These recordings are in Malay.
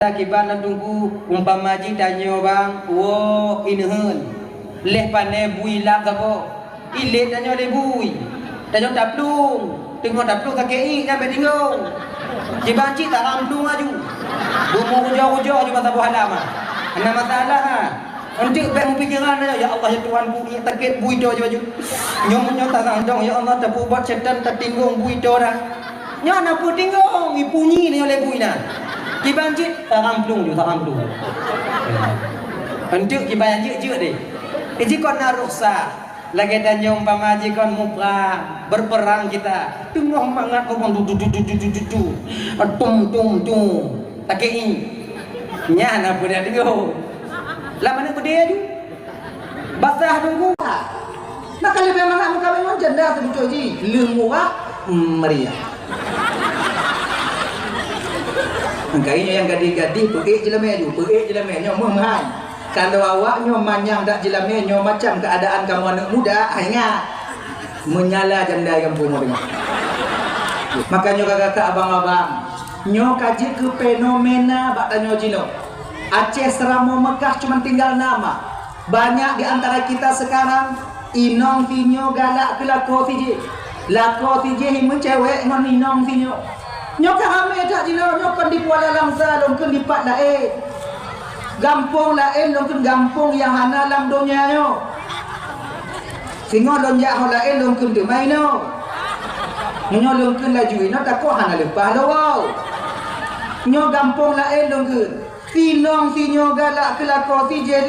Kiban na tunggu umpama ji tanyo bang wo inheun leh pane bui lak sabo ile tanyo le bui tanyo taplung tengok taplung kakei nyampe tinggung kiban ci tak amplung aju bumu ujo-ujo aju masa halaman ana masalah ha untuk bang pikiran ya Allah ya Tuhan bui target bui do aju nyom tak sangdong ya Allah tapu buat setan tertinggung bui do dah nyo na pu tinggung ipunyi ni oleh bui na kibanjit tak amplung juga tak amplung. Untuk kibanjit juga deh. Ini kon naruksa lagi dan umpama ji kon muka berperang kita. Tunggu mangat ngomong du tum tak ini. Nya na budak tengok. Lah mana budak tu? Basah tunggu. Nak kalau memang muka memang janda tu ji. Lemu meriah. Angkainya yang gadis-gadis pergi jelame ju, pergi jelame nyo menghai. Kalau awak nyo manyang dak jelame nyo macam keadaan kamu anak muda, ingat menyala janda yang punya dengar. Makanya kakak abang-abang, nyo kaji ke fenomena bak tanyo jino. Aceh Seramo Mekah cuma tinggal nama. Banyak di antara kita sekarang inong tinyo galak ke lako tije. Lako tije mencewek ngon inong tinyo. Nyok kami tak jilo nyok kan di Kuala Langsa longken di Pat Lain. Gampung lain longken gampung yang hana lam dunia nyo. Singo lonjak ho lain longken de mai no. Nyo longken laju ino takut hana lepas lo wow. Nyo gampung lain longken. Tinong tinyo galak kelako tije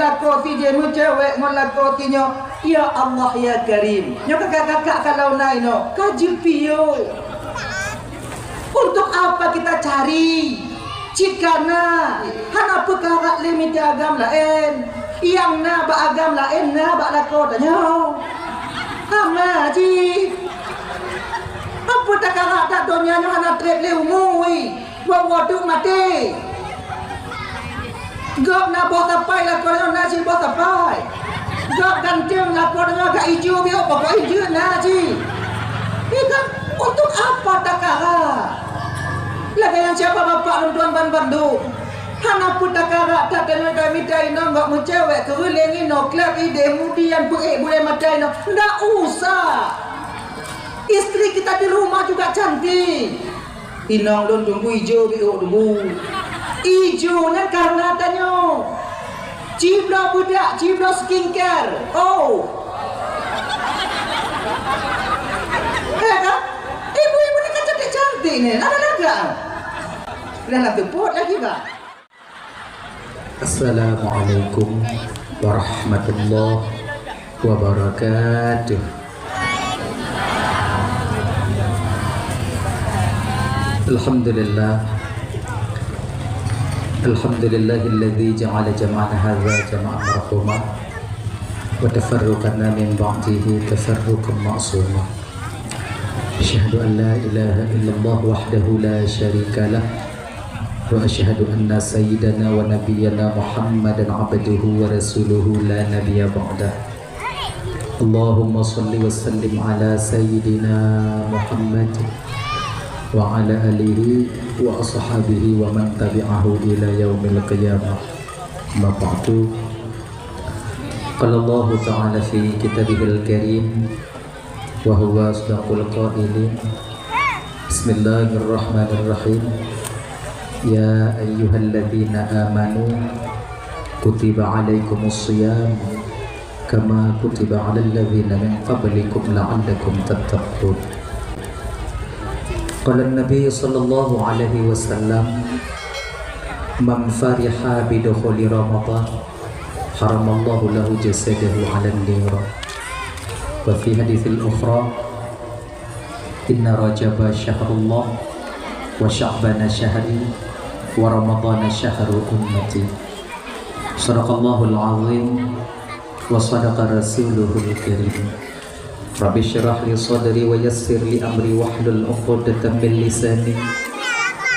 mencewek mon lako tinyo. Ya Allah ya Karim. Nyo kakak-kakak kalau naino kaji piyo. Untuk apa kita cari? Cikana hana perkara limit agam lain. Yang na ba agam lain na ba lako tanyo. Hama ji. Apa tak kara tak dunia nyo hana trek le umui. Bawa tu mati. Gop na bos apai lako nyo na si bos apai. Gop gantiung lako nyo gak hijau bio pokok hijau na ji. Ikan untuk apa tak kara? Lagi yang siapa bapak tuan ban Bandung? Hana putak kara tak kena kami dah ino ngak mencewek kerulengi no klub ide kemudian boleh matai no. Ndak usah. Istri kita di rumah juga cantik. Inong don tunggu hijau biu tunggu. Hijau nan karena tanyo. Ciblo budak, ciblo skincare. Oh. Kan? Ibu-ibu ni kan cantik-cantik ni. Laga-laga. Dah nak tepuk lagi tak? Assalamualaikum warahmatullahi wabarakatuh. Alhamdulillah. Alhamdulillahilladzi ja'ala jam'ana hadza jam'an marhuma wa tafarruqana min ba'dihi tafarruqan ma'suma. Asyhadu an la ilaha illallah wahdahu la syarika lah wa asyhadu anna sayyidana wa nabiyyana Muhammadan abduhu wa rasuluhu la nabiyya ba'dah. Allahumma salli wa sallim ala sayyidina Muhammad wa ala alihi wa ashabihi wa man tabi'ahu ila yaumil qiyamah. Ma ba'du. Qala Allah ta'ala fi kitabihil karim wa huwa asdaqul qailin. Bismillahirrahmanirrahim. Ya ayyuhalladzina amanu kutiba alaikumus shiyam kama kutiba alal ladzina min qablikum la'allakum tattaqun. Qala an-nabiy sallallahu alaihi wasallam man fariha bi dukhuli ramadan haramallahu lahu jasadahu 'alan nar. Wa fi haditsil ukhra inna rajaba syahrullah wa sya'bana syahri wa ramadana syahru ummati. Sadaqallahul azim wa sadaqa rasuluhul karim. Rabbi syrah li sadri wa yassir li amri wahlul 'uqdatam min lisani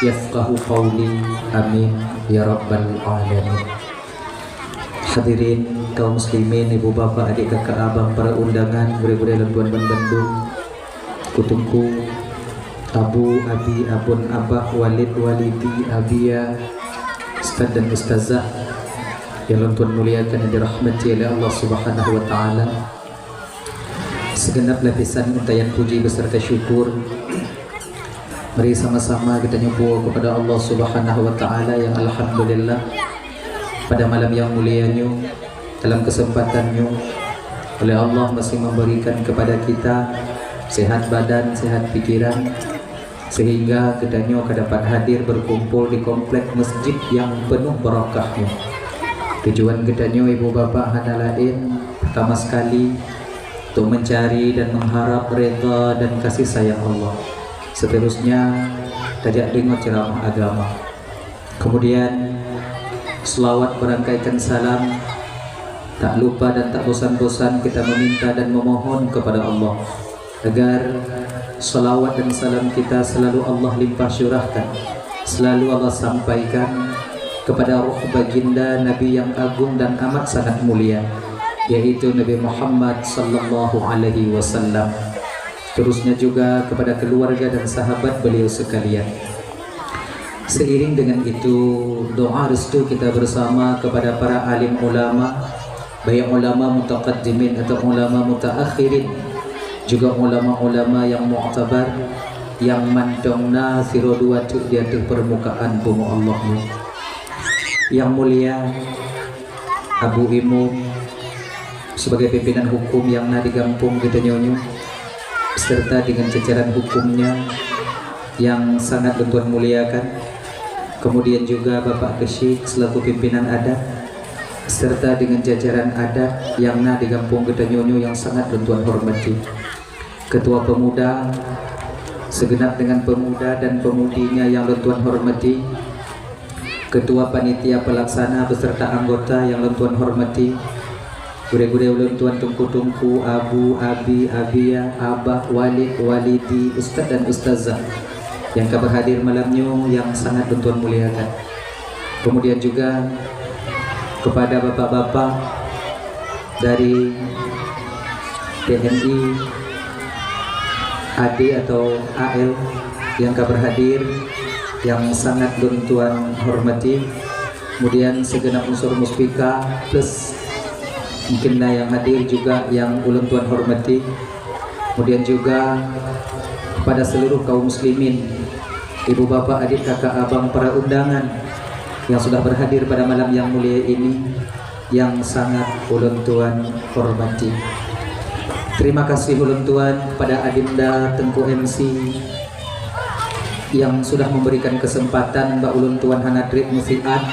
yafqahu qawli. Amin ya rabbal alamin. Hadirin kaum muslimin, ibu bapak, adik kakak abang, para undangan, bude-bude dan tuan ban Bandung, kutuku, abu, abi, abun, abah, walid, walidi, abia, Ustaz dan Ustazah yang Tuhan muliakan dan dirahmati oleh Allah Subhanahu wa taala. Segenap lapisan untayan puji beserta syukur, mari sama-sama kita nyubuh kepada Allah Subhanahu wa taala yang alhamdulillah pada malam yang mulianya, dalam kesempatannya oleh Allah masih memberikan kepada kita sehat badan, sehat pikiran, sehingga kedanyo dapat hadir berkumpul di komplek masjid yang penuh barakahnya. Tujuan kedanyo ibu bapa hanya lain pertama sekali untuk mencari dan mengharap redha dan kasih sayang Allah. Seterusnya tajak dengar ceramah agama. Kemudian selawat berangkaikan salam. Tak lupa dan tak bosan-bosan kita meminta dan memohon kepada Allah agar salawat dan salam kita selalu Allah limpah syurahkan, selalu Allah sampaikan kepada ruh baginda Nabi yang agung dan amat sangat mulia, yaitu Nabi Muhammad sallallahu alaihi wasallam. Terusnya juga kepada keluarga dan sahabat beliau sekalian. Seiring dengan itu, doa restu kita bersama kepada para alim ulama, baik ulama mutaqaddimin atau ulama mutaakhirin, juga ulama-ulama yang mu'tabar, yang mandongna siroduatu di atas permukaan bumi Allah. Yang mulia Abu Imum sebagai pimpinan hukum yang na digampung kita nyonyo, serta dengan jajaran hukumnya yang sangat Tuhan muliakan. Kemudian juga Bapak Kesyik selaku pimpinan adat, serta dengan jajaran adat yang na di kampung Gedanyonyo yang sangat Tuhan hormati. Ketua pemuda, segenap dengan pemuda dan pemudinya yang Tuhan hormati. Ketua panitia pelaksana beserta anggota yang Tuhan hormati. Gure-gure Tuhan tungku-tungku, Abu, Abi, Abia, Abah, Walid, Walidi, Ustaz dan Ustazah yang kabar hadir malamnya yang sangat Tuhan muliakan. Kemudian juga kepada bapak-bapak dari TNI, AD atau AL yang kabar hadir yang sangat Tuhan hormati. Kemudian segenap unsur muspika plus mungkinlah yang hadir juga yang ulun Tuhan hormati. Kemudian juga kepada seluruh kaum muslimin, ibu bapak, adik, kakak, abang, para undangan yang sudah berhadir pada malam yang mulia ini yang sangat ulun Tuhan hormati. Terima kasih ulun Tuhan pada Adinda Tengku MC yang sudah memberikan kesempatan Mbak ulun Tuhan Hanadrik Musiat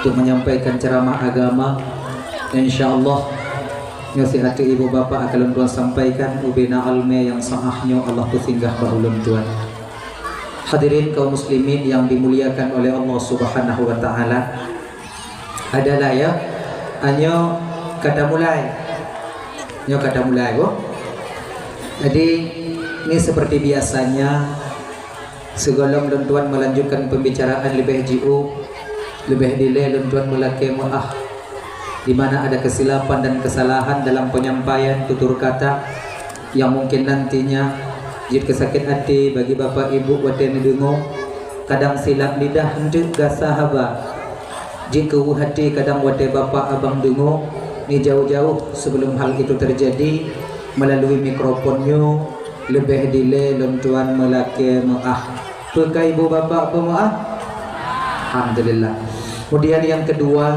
untuk menyampaikan ceramah agama. Insyaallah nasihat ibu bapak akan Tuhan sampaikan ubina alme yang sahahnya Allah bersinggah Mbak ulun Tuhan. Hadirin kaum muslimin yang dimuliakan oleh Allah Subhanahu wa taala. Adalah ya anyo kata mulai. Nyo kata mulai kok. Jadi ini seperti biasanya segolong dan Tuhan melanjutkan pembicaraan lebih jiu, lebih delay dan Tuhan melaki muah di mana ada kesilapan dan kesalahan dalam penyampaian tutur kata yang mungkin nantinya jika kesakit hati bagi bapak ibu waten dengo, kadang silap lidah hendak gasa haba. Jika hati kadang wate bapak abang dengo, ni jauh-jauh sebelum hal itu terjadi melalui mikrofonnya lebih delay lontuan melaki maah. Pakai ibu bapak pemaah. Alhamdulillah. Kemudian yang kedua,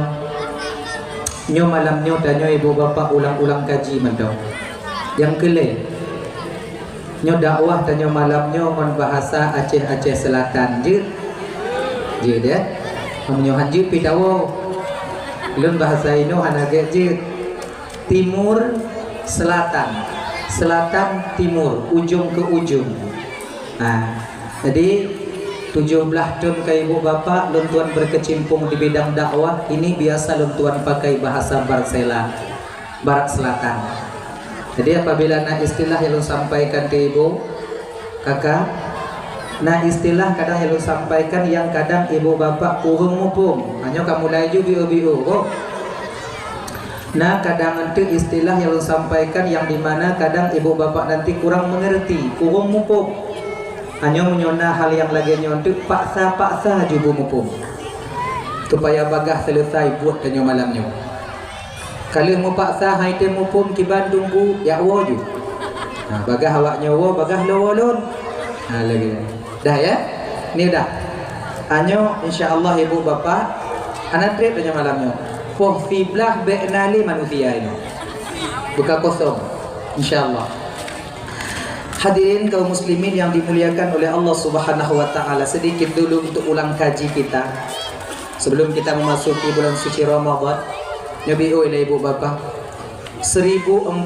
nyo malamnya tanya ibu bapak ulang-ulang kaji mantau. Yang kelima, nyo dakwah tanya malamnya on bahasa Aceh Selatan je dia nyo hanji pidawo belum bahasa ino hanage je timur selatan timur ujung ke ujung. Nah jadi 17 tahun ke ibu bapak luntuan berkecimpung di bidang dakwah ini biasa luntuan pakai bahasa Barat Selatan. Jadi apabila nak istilah yang lu sampaikan ke ibu kakak, nah istilah kadang yang lu sampaikan yang kadang ibu bapak kurung mupung hanya kamu laju biu kok. Nah kadang nanti istilah yang lu sampaikan yang dimana kadang ibu bapak nanti kurang mengerti, kurung mupung hanya menyona hal yang lagi nyontuk paksa jubu mupung. supaya bagah selesai buat tanya malamnya. Kalau mau paksa hai temu pun ki Bandung ku ya woju. Bagah awaknya wo bagah lawolon. Lagi. Dah ya? Ni dah. Anyo insyaallah ibu bapa anak trip tanya malamnya. Poh fiblah be'nali manusia ini. Buka kosong insyaallah. Hadirin kaum muslimin yang dimuliakan oleh Allah Subhanahu wa taala, sedikit dulu untuk ulang kaji kita sebelum kita memasuki bulan suci Ramadan. Nabi oleh ibu bapa 1450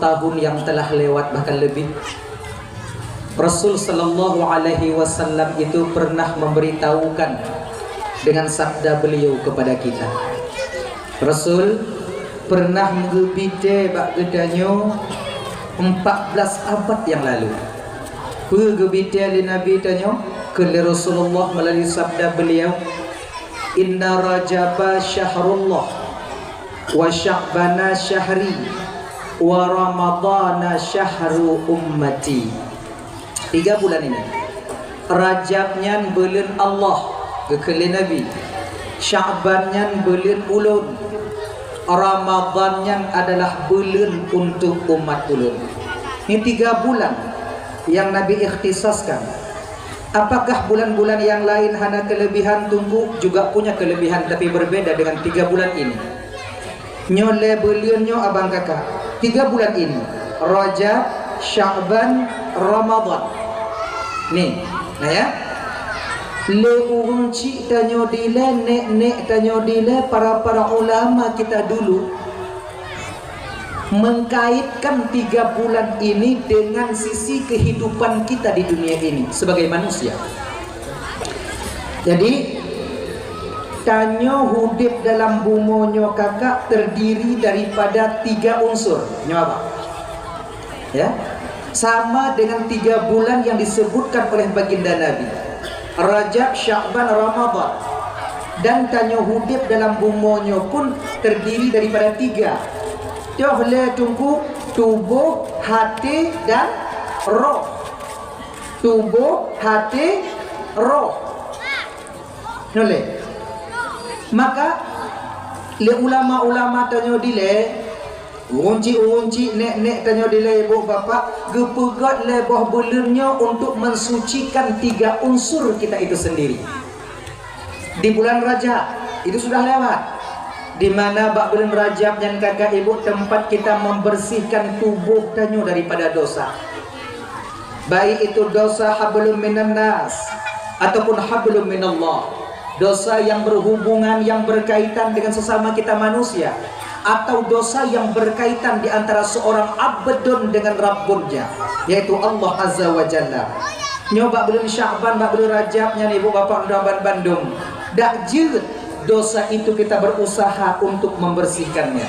tahun yang telah lewat bahkan lebih, Rasul sallallahu alaihi wasallam itu pernah memberitahukan dengan sabda beliau kepada kita. Rasul pernah mengebite bak gedanyo 14 abad yang lalu. Gebite li Nabi tanyo ke Rasulullah melalui sabda beliau, inna rajaba syahrullah wa sya'bana syahri wa ramadana syahru ummati. 3 bulan ini Rajabnya bulan Allah kekali Nabi, Sya'bannya bulan ulun, Ramadannya adalah bulan untuk umat ulun. Ini 3 bulan yang Nabi ikhtisaskan. Apakah bulan-bulan yang lain hanya kelebihan tunggu? Juga punya kelebihan tapi berbeda dengan 3 bulan ini. Nyole beliannya abang kakak 3 bulan ini, Rajab, Sya'ban, Ramadan. Nih, nah ya. Le urunci tanyo dile, nek tanyo dile, para ulama kita dulu mengkaitkan 3 bulan ini dengan sisi kehidupan kita di dunia ini sebagai manusia. Jadi tanyo hudip dalam bumonyo kakak terdiri daripada 3 unsur. Nyo apa? Ya, sama dengan 3 bulan yang disebutkan oleh baginda Nabi, Rajab, Sya'ban, Ramadan. Dan tanyo hudip dalam bumonyo pun terdiri daripada 3. Boleh tunggu tubuh, hati dan roh. Tubuh, hati, roh. Boleh. Maka le ulama-ulama tanyo dile, unci nek tanyo dile ibu bapa, gepegat le boh bulannya untuk mensucikan 3 unsur kita itu sendiri. Di bulan Rajab itu sudah lewat, di mana bak bulan Rajab yang kakak ibu tempat kita membersihkan tubuh tanyo daripada dosa, baik itu dosa hablum minan nas ataupun hablum minallah, dosa yang berhubungan yang berkaitan dengan sesama kita manusia, atau dosa yang berkaitan di antara seorang abdun dengan Rabbunnya, yaitu Allah Azza wa Jalla. Nyoba bulan Sya'ban, bak bulan Rajabnya ibu bapak Ndaban Bandung, dak jeut dosa itu kita berusaha untuk membersihkannya.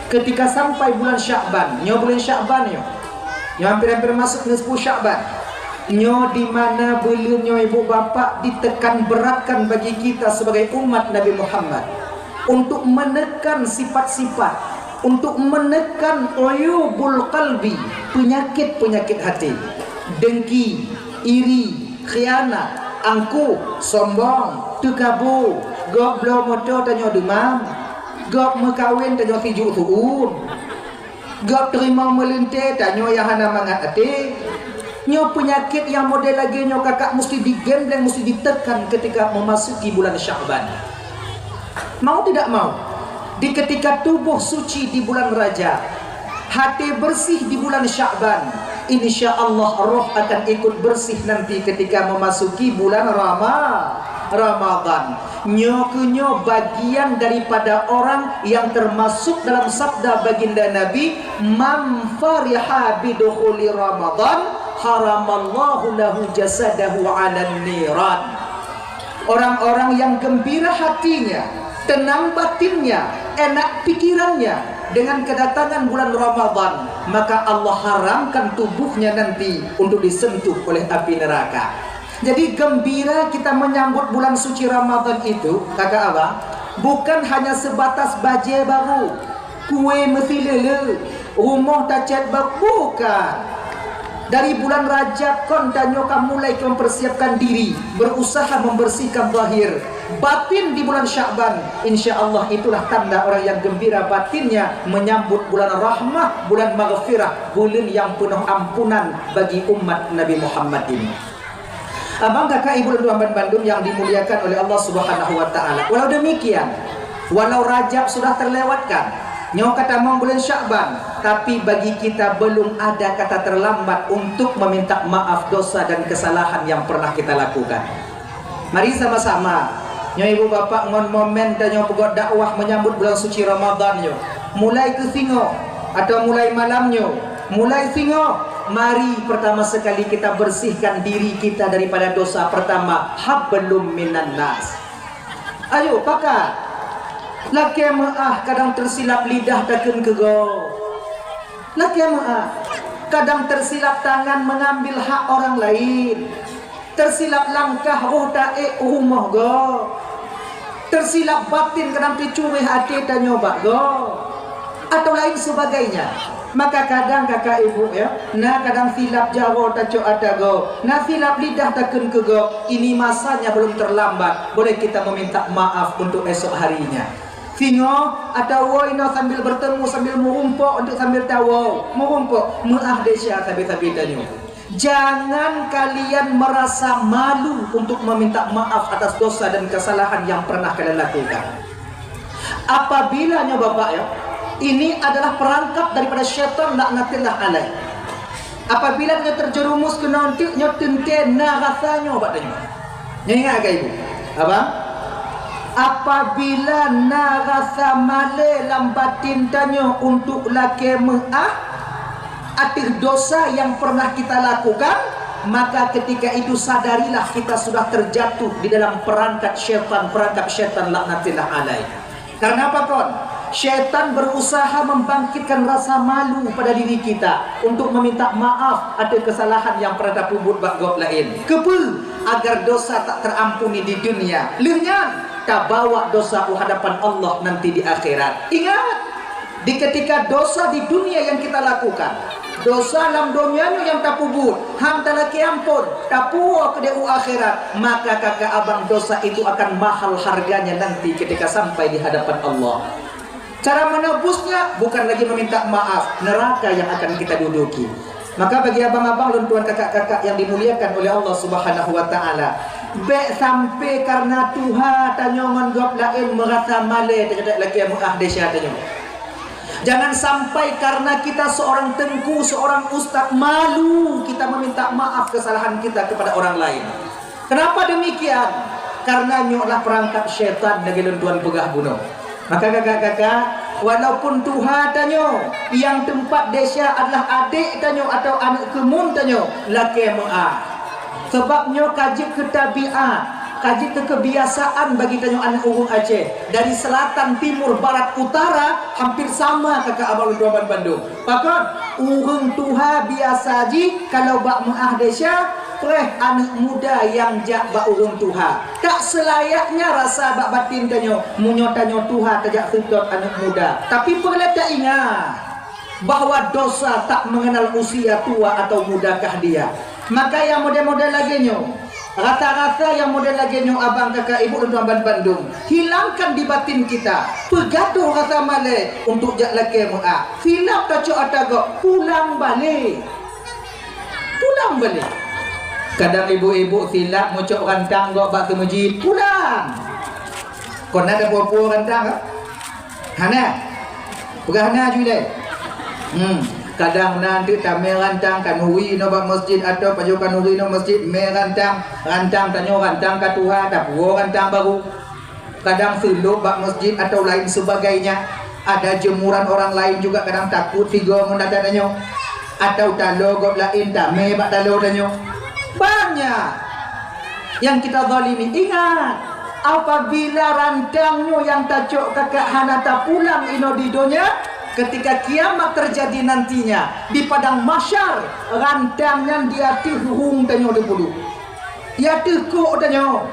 Ketika sampai bulan Sya'ban, nyo bulan Sya'ban nyo hampir-hampir masuk ke 10 Sya'ban, nyo di mana bulannya ibu bapak ditekan beratkan bagi kita sebagai umat Nabi Muhammad untuk menekan sifat-sifat, untuk menekan uyubul qalbi, penyakit-penyakit hati, dengki, iri, khianat, angkuh, sombong, tukabur, gok blow motor tanyo demam, gok mekawin tanyo tijuk tuun, gok terima melinte tanyo yang hana mangat ate. Nyo penyakit yang model lagi nyo kakak mesti digembleng, mesti ditekan ketika memasuki bulan Sya'ban. Mau tidak mau, di ketika tubuh suci di bulan Rajab, hati bersih di bulan Sya'ban, insyaallah roh akan ikut bersih nanti ketika memasuki bulan Ramadan. Nyo bagian daripada orang yang termasuk dalam sabda baginda Nabi, man fariha bidukhuli Ramadan haramallahu lahu jasadahu 'alan niran. Orang-orang yang gembira hatinya, tenang batinnya, enak pikirannya dengan kedatangan bulan Ramadan, maka Allah haramkan tubuhnya nanti untuk disentuh oleh api neraka. Jadi gembira kita menyambut bulan suci Ramadan itu, kakak abang, bukan hanya sebatas baje baru, kue mesti lele, rumah tak cat baru, bukan. Dari bulan Rajab kon danyo kamu mulai mempersiapkan diri, berusaha membersihkan zahir. Batin di bulan Sya'ban, insyaallah itulah tanda orang yang gembira batinnya menyambut bulan rahmah, bulan maghfirah, bulan yang penuh ampunan bagi umat Nabi Muhammad ini. Abang kakak ibu dan tuan Bandung yang dimuliakan oleh Allah Subhanahu wa taala. Walau demikian, walau Rajab sudah terlewatkan, nyo kata mau bulan Sya'ban, tapi bagi kita belum ada kata terlambat untuk meminta maaf dosa dan kesalahan yang pernah kita lakukan. Mari sama-sama nyo ibu bapak ngon momen dan nyo pegot dakwah menyambut bulan suci Ramadan nyo. Mulai ke singo atau mulai malamnyo, mulai singo, mari pertama sekali kita bersihkan diri kita daripada dosa pertama, hablum minan nas. Ayo pakar. Laki maaf kadang tersilap lidah takkan kego. Laki maaf kadang tersilap tangan mengambil hak orang lain. Tersilap langkah roh taik rumah go. Tersilap batin kadang dicuri hati dan nyoba go. Atau lain sebagainya. Maka kadang kakak ibu ya, nah kadang silap jaro taco ada go, nah silap lidah takkan kego. Ini masanya belum terlambat. Boleh kita meminta maaf untuk esok harinya. Singo atau woino sambil bertemu sambil merumpuk untuk sambil tahu merumpuk maaf desya sabi-sabi tanyo. Jangan kalian merasa malu untuk meminta maaf atas dosa dan kesalahan yang pernah kalian lakukan. Apabila nyo bapak ya, ini adalah perangkap daripada syaitan laknatillah alaih. Apabila nyo terjerumus ke nanti nyo tenten na rasanya bapak tanyo. Nyo ingat ke ibu? Abang? Apabila narasa male lambatin tanyo untuk laki maaf atas dosa yang pernah kita lakukan, maka ketika itu sadarilah kita sudah terjatuh di dalam perangkap syaitan laknatillah alaih. Karena apa kon? Syaitan berusaha membangkitkan rasa malu pada diri kita untuk meminta maaf atas kesalahan yang pernah terbuat bagok lain. Kepul agar dosa tak terampuni di dunia. Lehnya tak bawa dosa ke hadapan Allah nanti di akhirat. Ingat, di ketika dosa di dunia yang kita lakukan, dosa dalam dunia yang tak pubut, ham tak laki ampun, tak puas ke di akhirat, maka kakak abang dosa itu akan mahal harganya nanti ketika sampai di hadapan Allah. Cara menebusnya bukan lagi meminta maaf, neraka yang akan kita duduki. Maka bagi abang-abang dan tuan kakak-kakak yang dimuliakan oleh Allah Subhanahu wa taala, baik sampai karena Tuhan tanyo menggop lain merasa male tidak lagi muah desya tanyo. Jangan sampai karena kita seorang tengku, seorang ustaz malu kita meminta maaf kesalahan kita kepada orang lain. Kenapa demikian? Karena nyolah perangkap syaitan bagi tuan pegah bunuh. Maka kakak-kakak, walaupun Tuhan tanyo yang tempat desya adalah adik tanyo atau anak kemun tanyo, laki maaf. Sebabnya kaji ketabiat, kaji kebiasaan bagi tanyo anak urung Aceh. Dari selatan, timur, barat, utara hampir sama kakak abang Luduaban Bandung. Pakon urung Tuhan biasa ji kalau bak maaf desya anak muda yang jak bak urung Tuhan. Tak selayaknya rasa bak batin tanyo munyo tanyo Tuhan tajak sedot anak muda. Tapi perlu tak ingat bahawa dosa tak mengenal usia tua atau mudakah dia. Maka yang model-model lagi nyo, rata-rata yang model lagi nyo abang kakak ibu dan tuan Bandung, hilangkan di batin kita pegaduh rasa male untuk jak laki maaf. Silap taco atago pulang balik. Kadang ibu-ibu silap mucuk rantang gok bak ke masjid pulang. Kau nak ada puan-puan rantang ke? Hana? Bukan Hana juga. Kadang nanti tak merantang kan hui no bak masjid atau pajukan hui no masjid merantang tanyo rantang ke Tuhan tak puan rantang baru. Kadang silup bak masjid atau lain sebagainya. Ada jemuran orang lain juga kadang takut tiga mendadak tanyo. Atau talo gok lain tak me bak talo tanyo. Banyak yang kita zalimi. Ingat, apabila rantangnya yang tajok kakak hana tak pulang ino di dunia, ketika kiamat terjadi nantinya di padang mahsyar, rantangnya dia tihung tanyo dulu. Ya tekuk tanyo.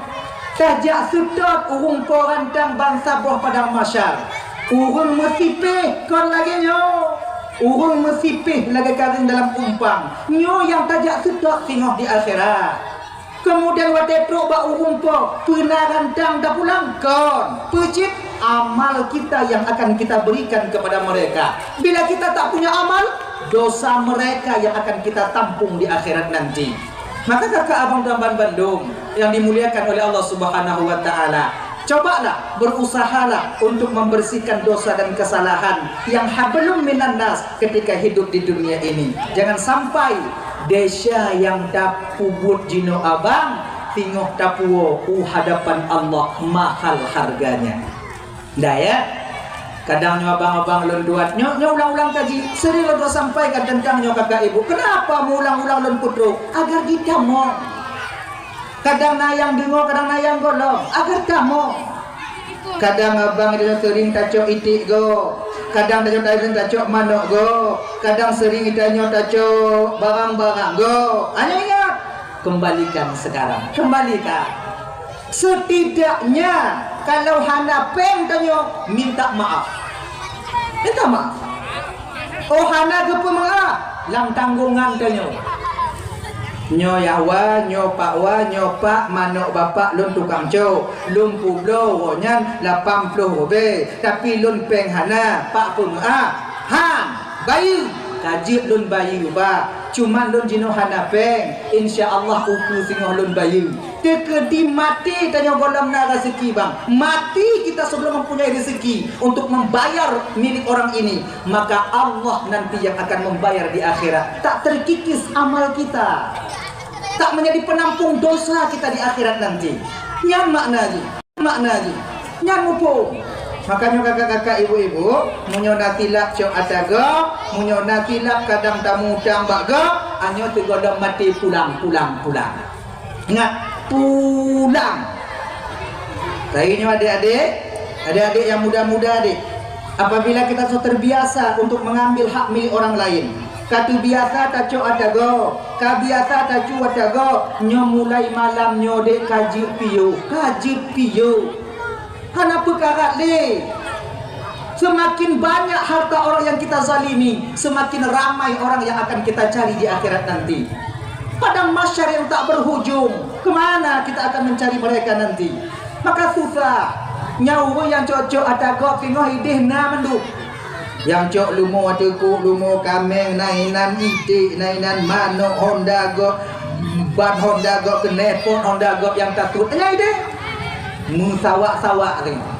Tajak sedot urung po rantang bangsa buah padang mahsyar. Urung mesti kon lagi nyo. Urung mesipih lagi karing dalam umpang. Nyo yang tajak sedok tengok di akhirat. Kemudian wadetruk bak urung po penaran dang dah pulang kon. Pecit amal kita yang akan kita berikan kepada mereka. Bila kita tak punya amal, dosa mereka yang akan kita tampung di akhirat nanti. Maka kakak abang dan Bandung yang dimuliakan oleh Allah Subhanahu wa taala, cobalah, berusahalah untuk membersihkan dosa dan kesalahan yang hablum minan nas ketika hidup di dunia ini. Jangan sampai desa yang dapubut jino abang tinggoh dapuo hadapan Allah mahal harganya. Dah ya. Kadang nyo abang-abang lenduat nyo ulang-ulang kaji sering lo sampaikan tentang nyo kakak ibu. Kenapa mu ulang-ulang len putro? Agar kita mau. Kadang nayang dengo, kadang nayang golong agar kamu. Kadang abang dia sering tacok itik go, kadang dia tacok manok go, kadang sering itanya tacok barang-barang go. Hanya ingat, kembalikan sekarang, kembalikan. Setidaknya kalau hana peng tanya minta maaf, minta maaf. Oh hana kepa maaf, lam tanggungan tanya. Nyo yawa, nyo pakwa, nyo pak, manok bapak lun tukang co, lun publo ronyan 80 robe, tapi lun peng hana, pak pemaaf, han, bayi, kajik lun bayi ba, cuma lun jino hana peng, insya Allah uku singoh lun bayi. Tekedi mati tanya golam na rezeki bang, mati kita sebelum mempunyai rezeki untuk membayar milik orang ini, maka Allah nanti yang akan membayar di akhirat. Tak terkikis amal kita, tak menjadi penampung dosa kita di akhirat nanti. Nyan makna ji, nyan mumpung. Makanya kakak-kakak ibu-ibu, munyona tilap cok ataga, munyona tilap kadang tamu tambak ga, anyo tegodam mati pulang. Ingat, pulang. Kayaknya adik-adik yang muda-muda adik, apabila kita sudah terbiasa untuk mengambil hak milik orang lain, katu biasa taco adago, kabiasa tacu adago, nyo mulai malam nyo dek kaji piyo. Hana perkara le. Semakin banyak harta orang yang kita zalimi, semakin ramai orang yang akan kita cari di akhirat nanti. Padang masyar yang tak berhujung, kemana kita akan mencari mereka nanti? Maka susah. Nyawa yang cocok adago tengok ideh na mendu. Yang cok lumo ateku, lumo kameng, nainan itik, nainan manok, Honda go, ban Honda go, kenepon Honda go yang takut. Tanya ide, musawak-sawak tengok.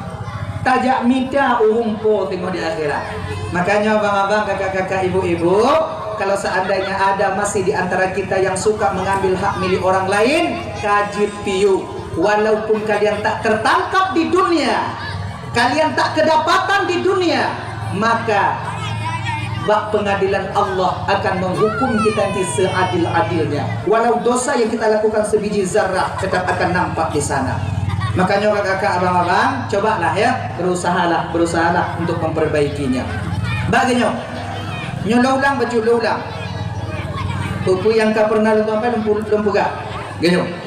Tajak minta urungpo tengok di akhirat. Makanya abang-abang, kakak-kakak, ibu-ibu, kalau seandainya ada masih di antara kita yang suka mengambil hak milik orang lain, kajib piyu. Walaupun kalian tak tertangkap di dunia, kalian tak kedapatan di dunia, maka bak pengadilan Allah akan menghukum kita nanti seadil-adilnya. Walau dosa yang kita lakukan sebiji zarah tetap akan nampak di sana. Makanya kakak-kakak, abang-abang, cobalah ya, berusahalah untuk memperbaikinya. Baginya, nyolaulang baju ulang. Buku yang kau pernah lempuga. Gini.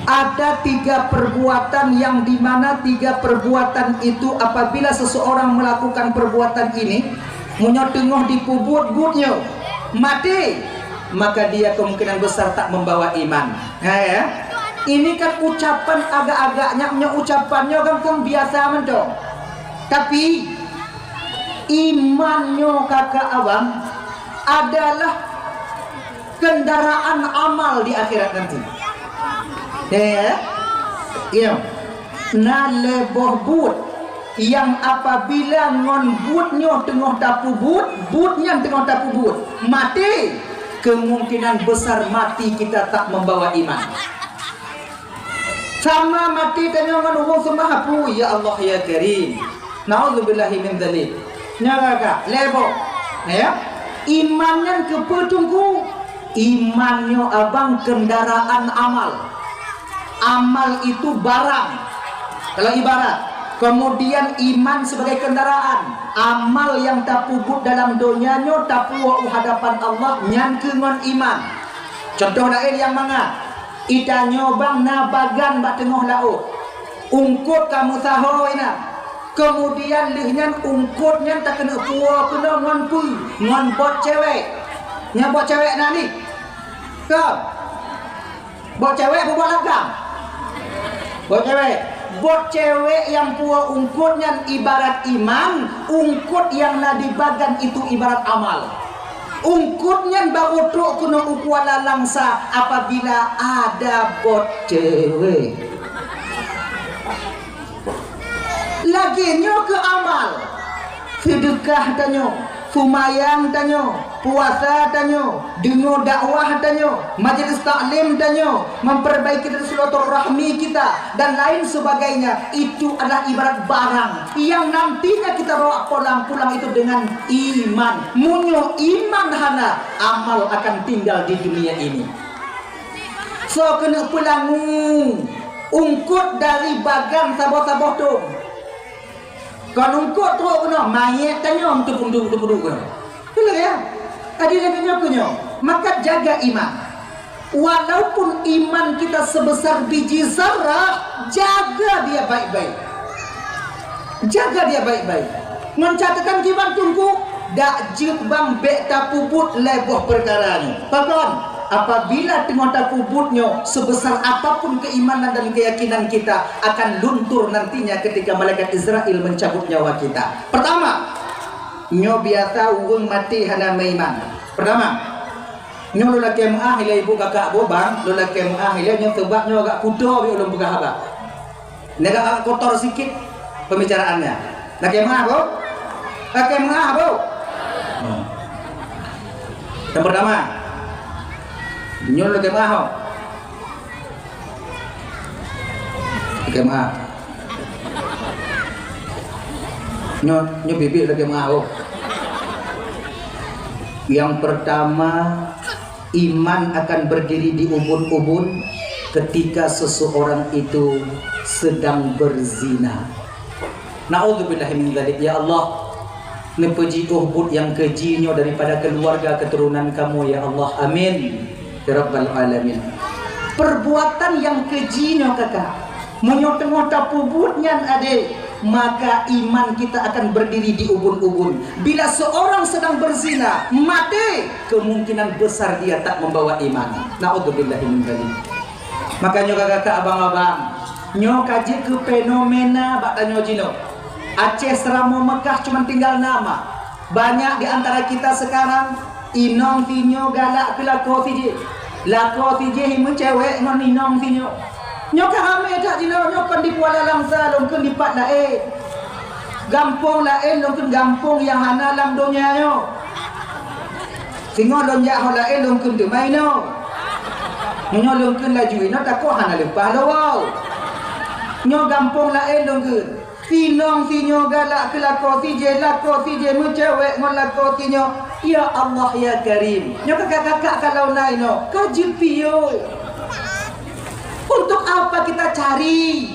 Ada 3 perbuatan yang dimana 3 perbuatan itu apabila seseorang melakukan perbuatan ini menyodengoh di pubut-butnya mati, maka dia kemungkinan besar tak membawa iman. Nah, ya. Ini kan ucapan agak-agaknya ucapannya kan biasa mendong. Tapi imannya kakak abang adalah kendaraan amal di akhirat nanti. Ya, na leboh but yang apabila ngon butnya tengah tapu butnya tengah tapu but mati, kemungkinan besar mati kita tak membawa iman. Sama mati tanya ngon wong semahapu, ya Allah ya Karim. Nauzubillahi min dzalik. Nyaraga leboh, ya. Imannya kepetungku, imannya abang kendaraan amal. Amal itu barang, kalau ibarat. Kemudian iman sebagai kendaraan. Amal yang tapubut dalam dunianya tapuwa hadapan Allah nyangkengon iman. Contoh lain yang mana? Ita nyobang na bagan bak tengah laut. Ungkut kamu saho ina. Kemudian lihnya ungkutnya tak kena puas, kena ngon pu, ngon bot cewek. Nya bot cewek nak ni? Kau? Bot cewek apa bot lagam? Bot cewek. Bot cewek yang puas ungkutnya ibarat iman, ungkut yang nak dibagan itu ibarat amal. Ungkutnya baru truk kena ukuala langsa apabila ada bot cewek. Lagi nyo ke amal, sedekah tanyo, sumayang tanyo, puasa tanyo, dengar dakwah tanyo, majlis taklim tanyo, memperbaiki silaturahmi kita dan lain sebagainya. Itu adalah ibarat barang yang nantinya kita bawa pulang itu dengan iman. Munyo iman hana, amal akan tinggal di dunia ini. So kena pulang ungkut dari bagan saboh-saboh tu. Kalau ungkut tu kena mayat tanya untuk kena. Betul ya? Tadi dia punya. Maka jaga iman. Walaupun iman kita sebesar biji zarah, jaga dia baik-baik. Jaga dia baik-baik. Mencatatkan kiban tunggu dak jut bang bek tapubut leboh perkara ni. Pakon, apabila tengok tapubutnya sebesar apapun keimanan dan keyakinan kita akan luntur nantinya ketika malaikat Israel mencabut nyawa kita. Pertama, nyo biasa urung mati hana meiman. Pertama, nyo lu laki muah ila ibu kakak bobang, lu laki muah ila nyo sebab nyo agak kudo bi ulun buka haba. Nega kotor sikit pembicaraannya. Laki muah bo? Laki muah bo? Yang pertama, nyo lagi mahal, lagi mahal, nyo bibir lagi mahal. Yang pertama, iman akan berdiri di ubun-ubun ketika seseorang itu sedang berzina. Naudzubillahi min dzalik. Ya Allah, nepuji uhbud yang kejinya daripada keluarga keturunan kamu ya Allah. Amin ya Rabbal Alamin. Perbuatan yang kejinya kakak menyotong tapubutnya adik, maka iman kita akan berdiri di ubun-ubun. Bila seorang sedang berzina mati, kemungkinan besar dia tak membawa iman. Naudzubillahi min dzalik. Makanya kakak abang-abang nyo kaji ke fenomena bak tanyo jino. Aceh Seramo Mekah cuma tinggal nama. Banyak di antara kita sekarang inong tinyo galak ke lako tije. Lako tije himu cewek ngon inong tinyo. Nyo kahame tak jino nyo kan di Kuala Langsa long kan di Pat lain. Gampung lain long kan gampung yang hana lam dunia nyo. Singo long ya ho lain long kan tu mai no. Nyo long kan laju no takko hana lepas lo wow. Nyo gampung lain long kan. Sinong sinyo galak ke lako tije mencewek ngon lako tinyo. Ya Allah ya Karim. Nyo kakak-kakak kalau naik no kaji piyo. Untuk apa kita cari?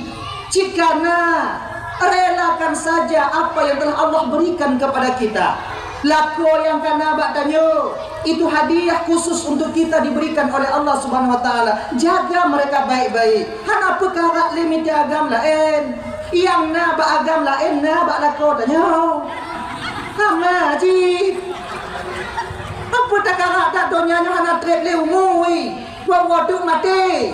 Cikana relakan saja apa yang telah Allah berikan kepada kita. Lako yang kana bak tanyo itu hadiah khusus untuk kita diberikan oleh Allah Subhanahu wa taala. Jaga mereka baik-baik. Hana perkara limit agam lain. Yang na ba agam lain na ba lako tanyo. Sama ji. Apa tak kara tak donya nyo hana trek le umui. Waduh mati.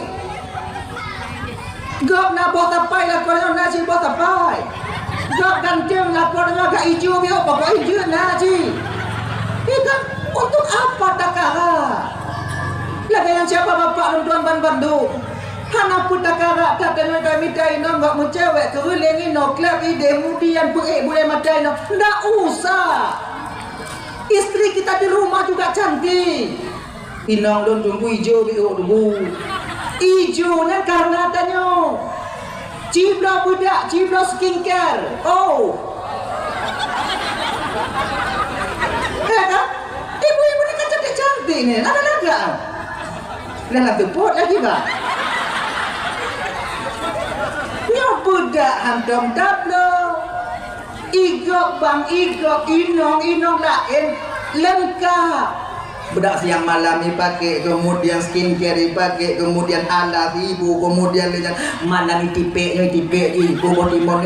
Gak na bot tapai lako nyo na ji bot tapai. Gak ganteng lako nyo gak hijau bio pokok hijau na ji. Ikan untuk apa tak kara? Lagi yang siapa bapak tuan ban Bandung? Hana putakara tak ada kami dai no ngak mencewek kerulengi no klub ide kemudian boleh matai no. Ndak usah. Istri kita di rumah juga cantik. Inang don tunggu hijau biu debu. Hijaunya karena tanyo. Cibra budak, cibra skincare. Oh. Kan? Ibu-ibu ni kan cantik-cantik ni. Laga-laga. Dah tepuk lagi bah. Budak hantam dablo igok bang igok inong lain lengkap Bedak siang malam dipakai, kemudian skincare dipakai, kemudian alas ibu, kemudian malam tipek ibu botimon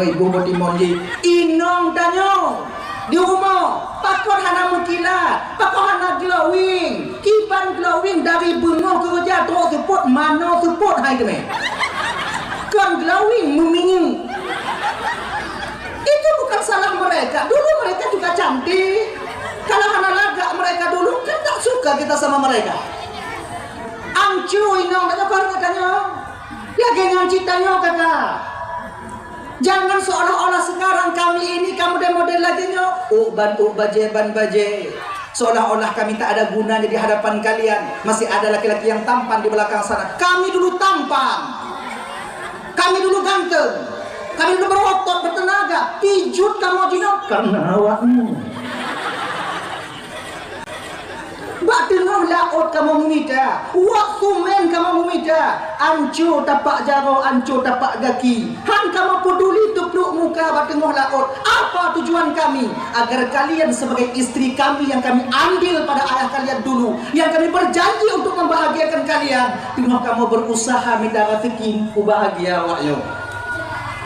inong tanyo di rumah pakon hana mukilat, pakon hana glowing, kiban glowing dari bengong kerja terus support mano support hai keme kan glowing meminyu. Itu bukan salah mereka, dulu mereka juga cantik. Kalau hana laga mereka dulu kan tak suka kita sama mereka. Ancu inong tak kau katanya. Lagi nganci tanya kakak. Jangan seolah-olah sekarang kami ini kamu model lagi nyo. Ban baje. Seolah-olah kami tak ada gunanya di hadapan kalian. Masih ada laki-laki yang tampan di belakang sana. Kami dulu tampan. Kami dulu ganteng. Kami dulu berotot, bertenaga. Pijut kamu jino karena awakmu. Batengah laut kamu memita, waktu men kamu memita, ancu tapak jaro, ancu tapak gaki. Han kamu peduli tupluk muka batengah laut. Apa tujuan kami? Agar kalian sebagai istri kami yang kami ambil pada ayah kalian dulu, yang kami berjanji untuk membahagiakan kalian. Tengah kamu berusaha minta rezeki, bahagia awaknya.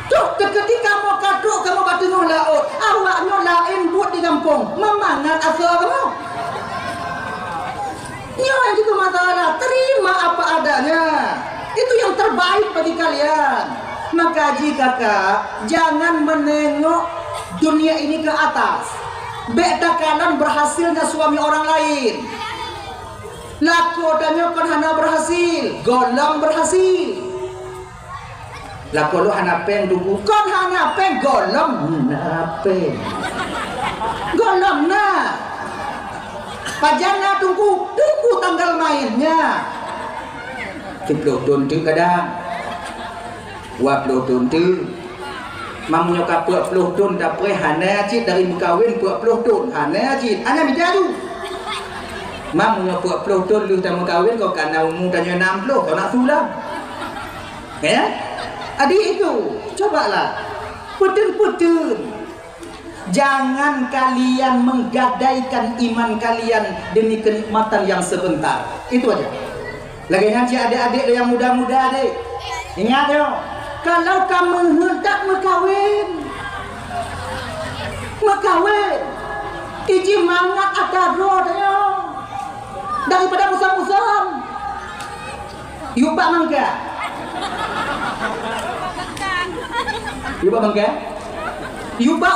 Tuh, ketika kamu kaduk kamu batengah laut, awaknya lain buat di kampung, memangat asal kamu. Yang itu masalah, terima apa adanya. Itu yang terbaik bagi kalian. Maka kakak, jangan menengok dunia ini ke atas. Beda kanan berhasilnya suami orang lain. Lako danyo kan hana berhasil, golong berhasil. Lako lu hana pen duku, kan hana pen golong hana pen. Golong na. Pajana tunggu tanggal mainnya. Kiplo tuntu kadang. Waplo tuntu. Mamnya kapuk puluh tun dapre hana cit dari mukawin puluh tun. Hana cit. Ana bijadu. Mamnya puluh tun lu tak mukawin kau kana umum tanya 60 kau nak sulam. Ya? Adik itu, cobalah. Putun-putun. Jangan kalian menggadaikan iman kalian demi kenikmatan yang sebentar. Itu aja. Lagi ngaji adik-adik yang muda-muda adik. Ingat yo, kalau kamu hendak mekawin, iji mangat ataro yo. Daripada musam-musam. Yuba mangga. Yuba mangga. Yuba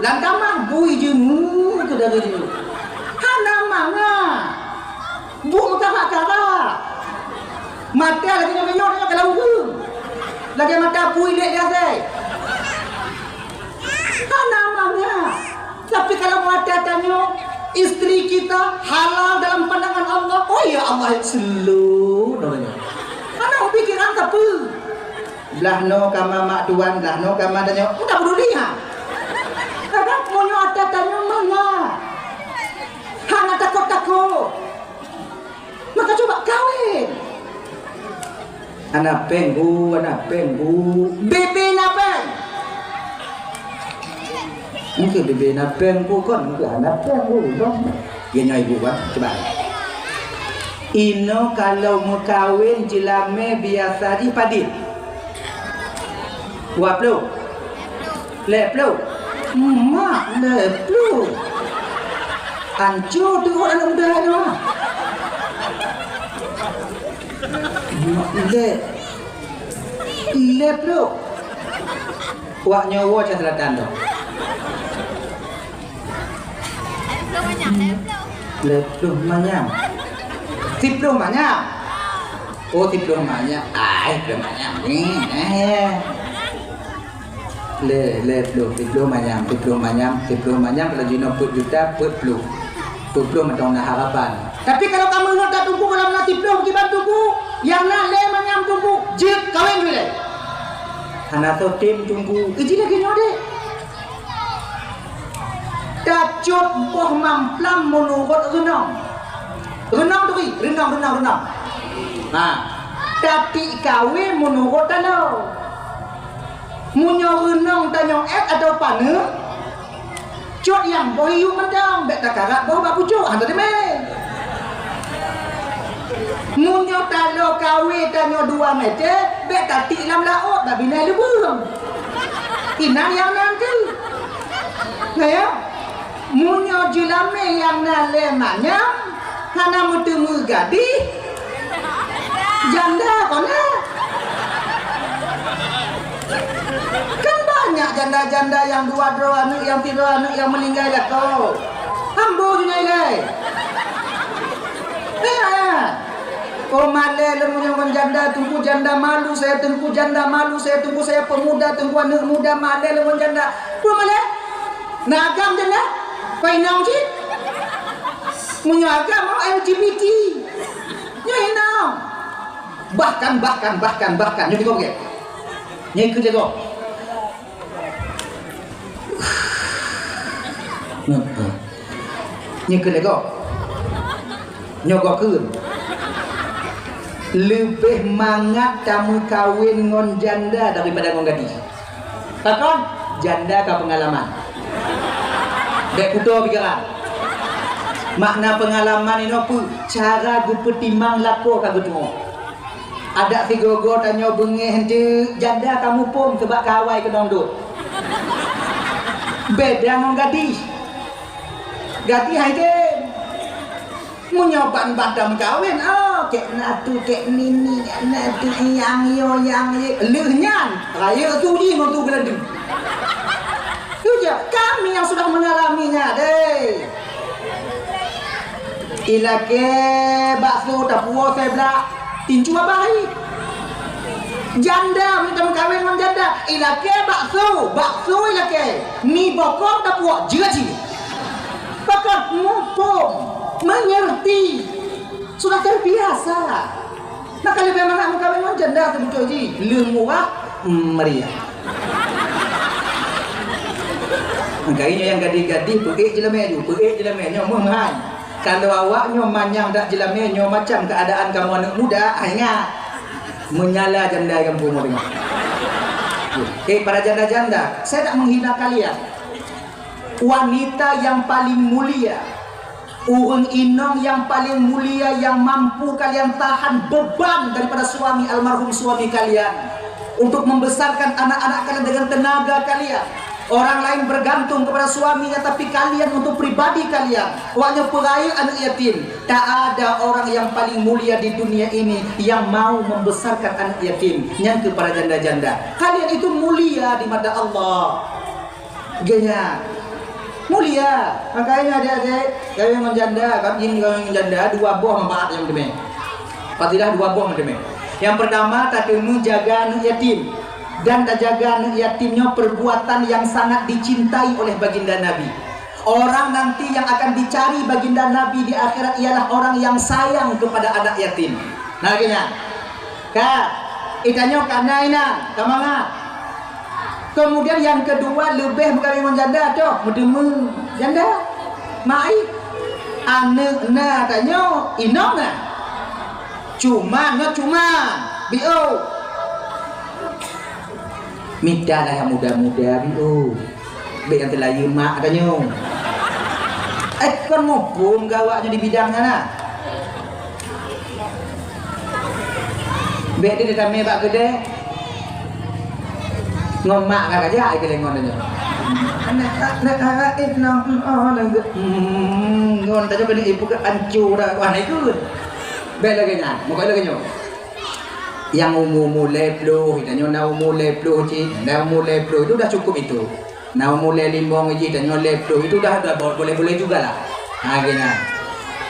lantaman bui jemu itu dari dia. Hana manga, bu mata kara, mata lagi nyonya kalau lagi mata bui dek dia say. Hana manga, tapi kalau mata tanya istri kita halal dalam pandangan Allah, oh ya Allah selu, namanya. Hana pikiran tapi, belah no kama mak tuan, belah no kama tanya, udah peduli ha. Kadang monyo ada tanya mana, hana takut. Maka coba kawin. Anak penggu, bebe napeng. Mungkin bebe napeng kan, mungkin anak penggu dong. Gini ibu kan, coba. Ino kalau mau kawin jilame biasa di padit. Waplo, leplo. Mak leplu ancu tu orang muda no. Leplu wak nyawa selatan tu. Leplu manyam. Tiplu manyam. Oh tiplu manyam. Tiplu manyam ni. Tiplu manyam kalau jino put juta put plu macam nak harapan. Tapi kalau kamu nak tumpu kalau nak tiplu kiban tumpu yang nak le manyam tumpu jik kawin dulu. Anak tu tim tumpu iji lagi nyode. Tacut boh mamplam menurut renang tu renang. Nah, tapi kawin menurut tanau. Munyo renang tanya atau pane cot yang bohiu mendang bek takarat boh bapu cok anda deme Munyo talo kawe tanyo 2 meter, bet tati lam laut dah bina lebung. Inang yang nanti. Ngaya? Munyo jilame yang nale manyam, hana mutemu gadi. Janda kona. Kan banyak janda-janda yang 2 anak, yang 3 anak yang meninggal lah kau. Ambo junai. Oh malai lemunya janda, tunggu janda malu, saya tunggu janda malu, saya tunggu saya pemuda, tunggu anak muda malai lemun janda. Pun malai, nagam janda, painang cik, punya agam mau LGBT, nyainang, bahkan, nyuki kau ke, nyai kerja kau, nyai kerja kau, nyogok kun. Lebih mangat kamu kawin ngon janda daripada ngon gadis. Takon janda ka pengalaman. Dek puto pikiran. Makna pengalaman ini apa? Cara gu petimang lako ka gu ada figogo tanyo bengi hente janda kamu pun kebak kawai ke dongdut. Beda ngon gadis. Gadis hai ke menyoban badam kawin, kek natu kek nini natu yang yo yang lehnya raya tu di tu gelandeng tu je kami yang sudah mengalaminya deh ilake bakso tapuo sebla tinju baik janda minta kawin dengan janda ilake bakso ilake mi bokong tapuo jiga pakat mumpung mengerti sudah terbiasa. Nah kalau memang nak kawin dengan janda tu ji lemua meriah. Kayaknya yang gadis-gadis pergi jelame nyomo mahal. Kalau awak nyomo manyang dak jelame nyomo macam keadaan kamu anak muda, ingat menyala janda kamu mau dengar. Para janda-janda, saya tak menghina kalian. Wanita yang paling mulia, urang inong yang paling mulia yang mampu kalian tahan beban daripada suami almarhum suami kalian untuk membesarkan anak-anak kalian dengan tenaga kalian. Orang lain bergantung kepada suaminya, tapi kalian untuk pribadi kalian. Waknya peraya anak yatim. Tak ada orang yang paling mulia di dunia ini yang mau membesarkan anak yatim. Yang kepada janda-janda. Kalian itu mulia di mata Allah. Genya. Mulia, makanya adik-adik kawin dengan janda, kawin dengan janda 2 buah manfaat yang demi. Fadilah 2 buah demi. Yang pertama, tak menjaga anak yatim dan tak jaga anak yatimnya perbuatan yang sangat dicintai oleh baginda Nabi. Orang nanti yang akan dicari baginda Nabi di akhirat ialah orang yang sayang kepada anak yatim. Nah, kena. Kak, ikannya kana ina, kamanga. Kemudian yang kedua lebih berkawin dengan janda tu, mendemu janda. Mai anak na tanya inong na. Cuma bio. Minta lah yang muda-muda bio. Be yang telayu mak tanya. Kan mumpung gawaknya di bidangnya nah. Be dia kami bak gede. Ngomak kagak aja ke lengon aja. Nak nong ngon tajo kena ibu ke ancur dah wah itu. Bel lagi nya, mau lagi nyo. Yang umum leplo, kita nyo na umum leplo ci, na umum leplo itu dah cukup itu. Na umum limbong ci, kita nyo leplo itu dah boleh juga lah. Ha gini.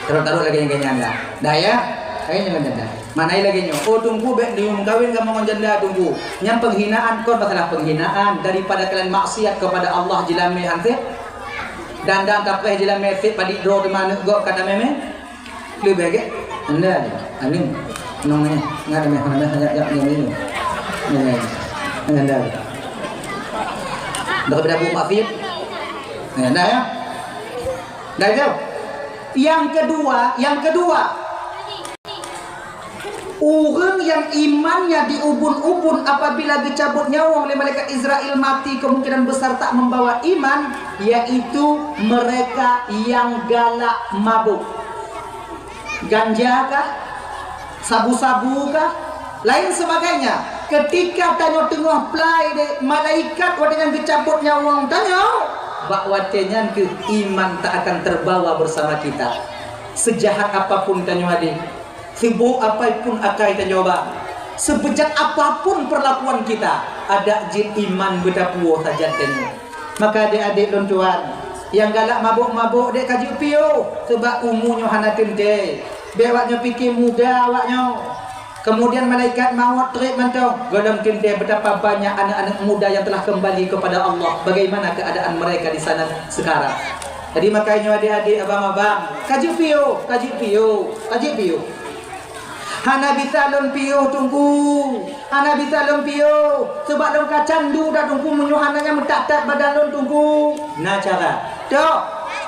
Taruh lagi yang kenya lah. Dah ya. Kayaknya dengan janda. Mana lagi nyo? Oh tunggu bek dia mengkawin kamu dengan janda tunggu. Yang penghinaan kau masalah penghinaan daripada kalian maksiat kepada Allah jilame hanse. Dan tapeh jilame fit padi dro di mana gok kata meme. Lebih ke? Anda anin nongnya ngada meh mana ya ini. Anda. Dah pada bu mafid. Anda ya. Dah itu. Yang kedua orang yang imannya diubun-ubun apabila dicabut nyawa oleh malaikat Israel mati kemungkinan besar tak membawa iman, yaitu mereka yang galak mabuk. Ganja kah? sabu-sabu kah, lain sebagainya. Ketika tanya tengah play de malaikat wadanya dicabut nyawa tanya, bak watenya ke iman tak akan terbawa bersama kita. Sejahat apapun tanya adik, sibuk apapun akai tanya bang, sebejat apapun perlakuan kita, ada jin iman beda puas saja tanya. Maka adik-adik dan tuan yang galak mabuk-mabuk dek kaji pio sebab umurnya hanatin dek. Bewaknya fikir muda awaknya. Kemudian malaikat maut terik mantau. Golong tinte betapa banyak anak-anak muda yang telah kembali kepada Allah. Bagaimana keadaan mereka di sana sekarang. Jadi makanya adik-adik, abang-abang, kaji pio. Hana bisa lon pio tunggu. Hana bisa lon pio. Sebab lon kacandu dah tunggu menyuhananya mentak-tak badan lon tunggu. Nah cara. Tok.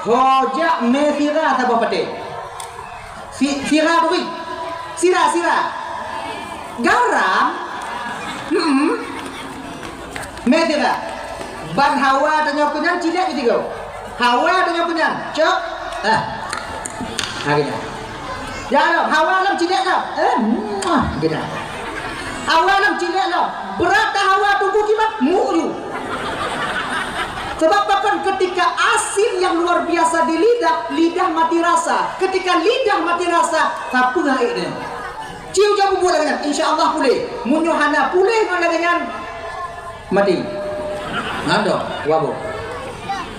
Hojak mesira sabah pate. Sirah beri. Sirah. Garam. Mesira. Ban hawa tanya penyan cilek gitu kau. Hawa tanya penyan. Cok. Akhirnya. Jangan hawa lam cilek lam. Gitu. Hawa lam cilek lam. Berat hawa tunggu kibat muju. Sebab bahkan ketika asin yang luar biasa di lidah mati rasa. Ketika lidah mati rasa, apa ngaik dia? Ciu jauh buat dengan, insya Allah pulih. Munyuhana pulih dengan mati. Nado, wabo.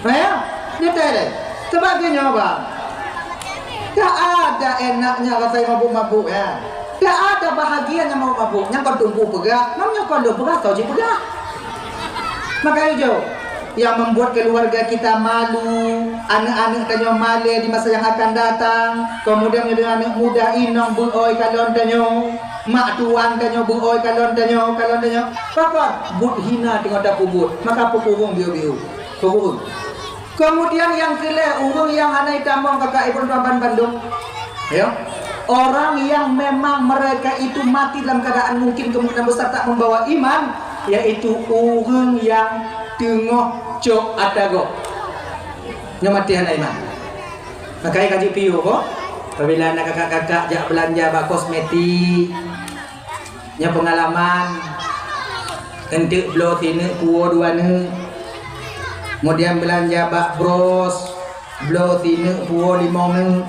Ya, dia tahu. Sebagainya apa? Tak ada enaknya rasa mabuk-mabuk ya. Tak ada bahagianya mabuk-mabuk. Yang kau tunggu pegah, namanya kau pegah, kau je pegah. Makanya jauh. Yang membuat keluarga kita malu, anak-anak tanya malu di masa yang akan datang. Kemudian dengan anak muda inong buoi kalon tanya, mak tuan tanya buoi kalon tanya. Papa but hina tengok dapur but, maka pukung biu. Pukung. Kemudian yang kelih urung yang hanai tamong kakak ibu Tuan Bandung. Ya. Orang yang memang mereka itu mati dalam keadaan mungkin kemungkinan besar tak membawa iman, yaitu orang yang tengok cok atago nyamatihan iman. Makanya kaji piu kok apabila anak kakak-kakak jak belanja bak kosmetik nya pengalaman entik blo sini puo dua ne, kemudian belanja bak bros blo sini puo lima ne,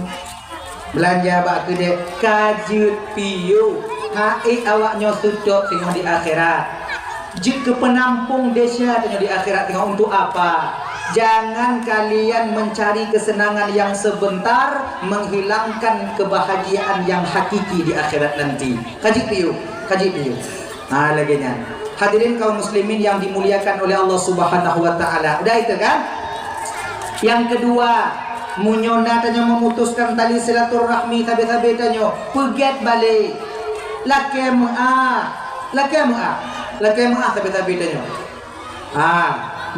belanja bak kedek kaji piu hai awaknya sudut tengok di akhirat. Jika penampung desa tengok di akhirat tengok untuk apa? Jangan kalian mencari kesenangan yang sebentar menghilangkan kebahagiaan yang hakiki di akhirat nanti. Kaji piu. Lagi nya. Hadirin kaum muslimin yang dimuliakan oleh Allah Subhanahu wa taala. Udah itu kan? Yang kedua, munyona tanya memutuskan tali silaturahmi tabe-tabe tanya, peget balik. Laki maaf tapi tanya.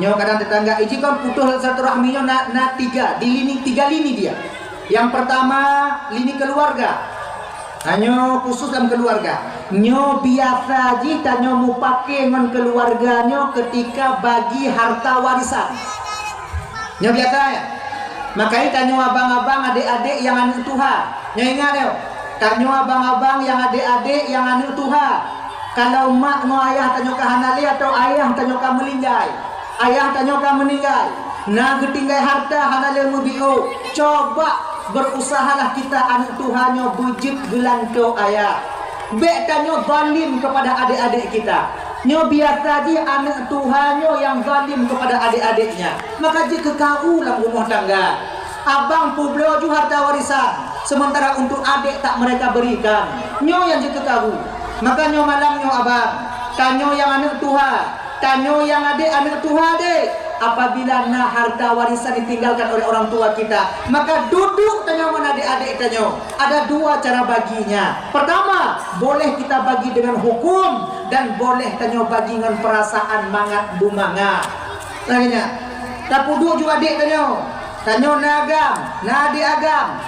Nyo kadang tetangga iji kan putus satu rahminya na tiga lini dia. Yang pertama lini keluarga. Nyo khusus dalam keluarga. Nyo biasa ji tanyo mu pakai ngon keluarganya ketika bagi harta warisan. Nyo biasa ya. Makanya tanyo abang-abang adik-adik yang anu Tuhan. Nyo ingat yo. Tanyo abang-abang yang adik-adik yang anu Tuhan. Kalau mak mau ayah tanya ke hanali atau ayah tanya ke melinggai, ayah tanya ke meninggal, nah ketinggai harta hanali mubiu, coba berusahalah kita anak Tuhannya bujit gelang kau ayah, bek tanya zalim kepada adik-adik kita, nyo biasa dia anak Tuhannya yang zalim kepada adik-adiknya, maka jika kau dalam rumah tangga, abang publio ju harta warisan, sementara untuk adik tak mereka berikan, nyo yang jika kau. Maka nyo malam nyo abang, tanyo yang anak Tuhan, tanyo yang adik anak Tuhan dek. Apabila nah harta warisan ditinggalkan oleh orang tua kita, maka duduk tanyo mana adik-adik tanyo. Ada dua cara baginya. Pertama, boleh kita bagi dengan hukum dan boleh tanyo bagi dengan perasaan mangat bumanga. Lainnya, tapi duduk juga adik tanyo. Tanyo nagam, nadi agam,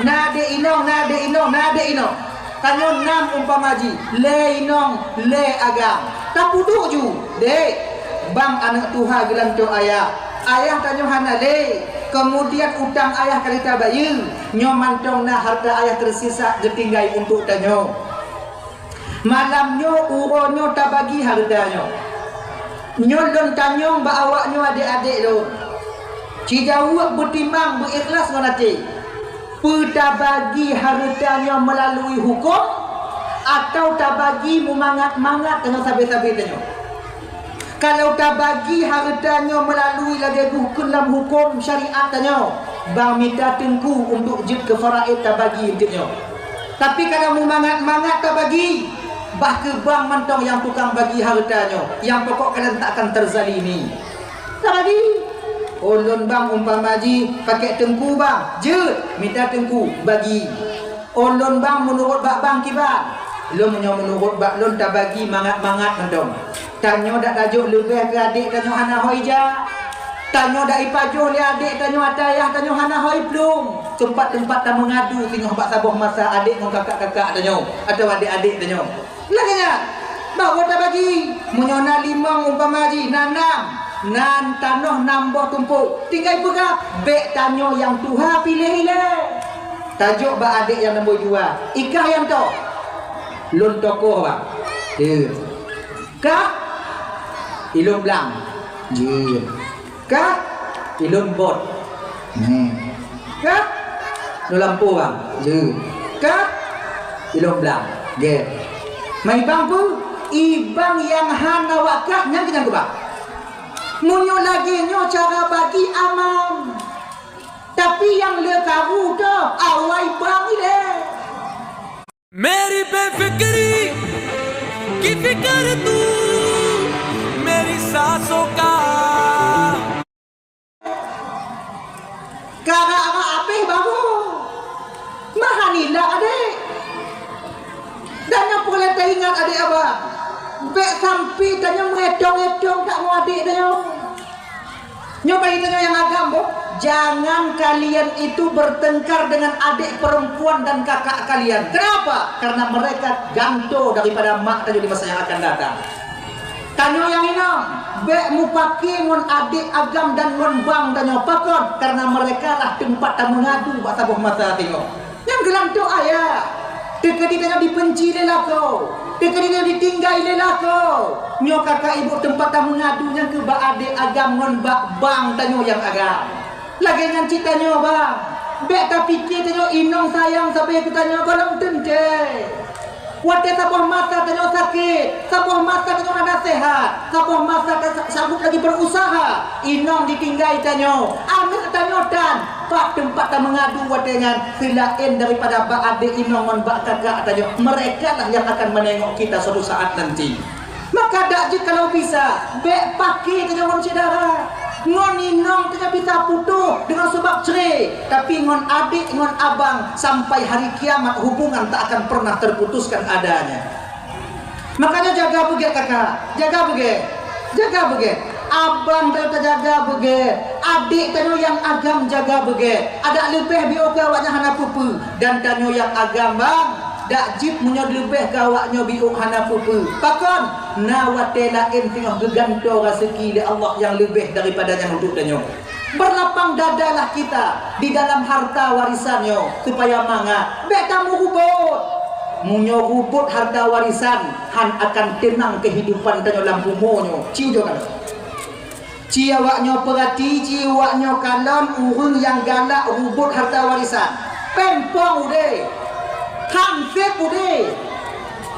nadi inong. Tanyo nam umpamaji le inong le agam tapuduk ju dek bang anak Tuhan gelang tu ayah tanyo hana le kemudian utang ayah kereta bayar, nyo mantong na harta ayah tersisa ditinggai untuk tanyo. Malamnyo uronyo tak bagi hartanyo. Nyo lon tanyo ba awaknyo adik-adik lo. Cijawak bertimbang berikhlas ngon hati. Peta bagi hartanyo melalui hukum atau tak bagi memangat-mangat dengan sabi-sabi tanyo. Kalau tak bagi hartanyo melalui lagi dalam hukum syariat tanyo, bang minta tengku untuk jid ke faraid tak bagi untuknyo. Tapi kalau memangat-mangat tak bagi, bah ke bang mantong yang tukang bagi hartanyo, yang pokok kalian tak akan terzalimi. Tak bagi. Ulun bang umpama haji pakai tengku bang, jid minta tengku bagi. Ulun bang menurut bak bang kibar, lu menurut bak lun tak bagi mangat-mangat mantong. Tanyo dak tajuk lebih ke adik tanyo hana hoi ja. Tanyo dak ipajuh li adik tanyo atayah tanyo hana hoi belum. Tempat-tempat tak mengadu tengok bak sabuh masa adik dengan kakak-kakak tanyo atau adik-adik tanyo. Laganya bahawa tak bagi menyona limang umpama haji nanam nan tanah nambah tumpuk tinggal pegang bek tanyo yang Tuhan pilih ile. Tajuk bak adik yang nombor 2 ikah yang tu lun tokoh bang. Kah ilum belang jir kah ilum bot kah no lampu bang jir kah ilum belang ge mai bang pun ibang yang hana wakah nyang kenyang bang munyo lagi nyo cara bagi aman tapi yang le tahu tu awai bang ile मेरी बेफिक्री की फिक्र तू मेरी सांसों का kara apa bahu mahanila adik dan yang boleh teringat adik abang bek sampai dan yang ngedong-ngedong tak mau adik dan nyobain tanya yang agam boh. Jangan kalian itu bertengkar dengan adik perempuan dan kakak kalian. Kenapa? Karena mereka ganto daripada mak tadi di masa yang akan datang. Tanyo yang ini, bek mupaki ngon adik agam dan ngon bang tanyo pakon karena mereka lah tempat tak mengadu bahasa boh masa tengok. Yang gelanto ayah. Dekati tanyo dibenci lelako. Dekati tanyo ditinggai lelako. Nyo kakak ibu tempat tak mengadu yang ke bak adik agam ngon bak bang tanyo yang agam. Lagi dengan citanya bang, bek tak fikir tanya inong sayang sampai aku tanya kalau tente. Wadah sabuh masa tanya sakit, sabuh masa tanya ada sehat, sabuh masa sabuk lagi berusaha. Inong ditinggal tanya, amin tanya dan pak tempat tak mengadu wadengan selain daripada bak adik inong dan bak kakak tanya. Mereka lah yang akan menengok kita suatu saat nanti. Maka dak je kalau bisa, bek pakai tanya orang saudara. Ngon inong tidak bisa putus dengan sebab cerai, tapi ngon adik ngon abang sampai hari kiamat hubungan tak akan pernah terputuskan adanya. Makanya jaga begitu kakak, jaga begitu abang ternyata jaga begitu, adik tanyo yang agam jaga begitu. Ada lebih bioga awaknya hana pupu dan tanyo yang agam bang. Dak jip munyo lebih kawaknya biuk hana pupu. Pakon nawate lain tengah geganto rezeki li Allah yang lebih daripadanya untuk danyo. Berlapang dadalah kita di dalam harta warisannya supaya mangat. Bek kamu hubut. Munyo hubut harta warisan han akan tenang kehidupan danyo lampu monyo. Ciu jo kan. Ciawaknya perhati, ciawaknya kalam urung yang galak hubut harta warisan. Pempong udah. Hamfet bude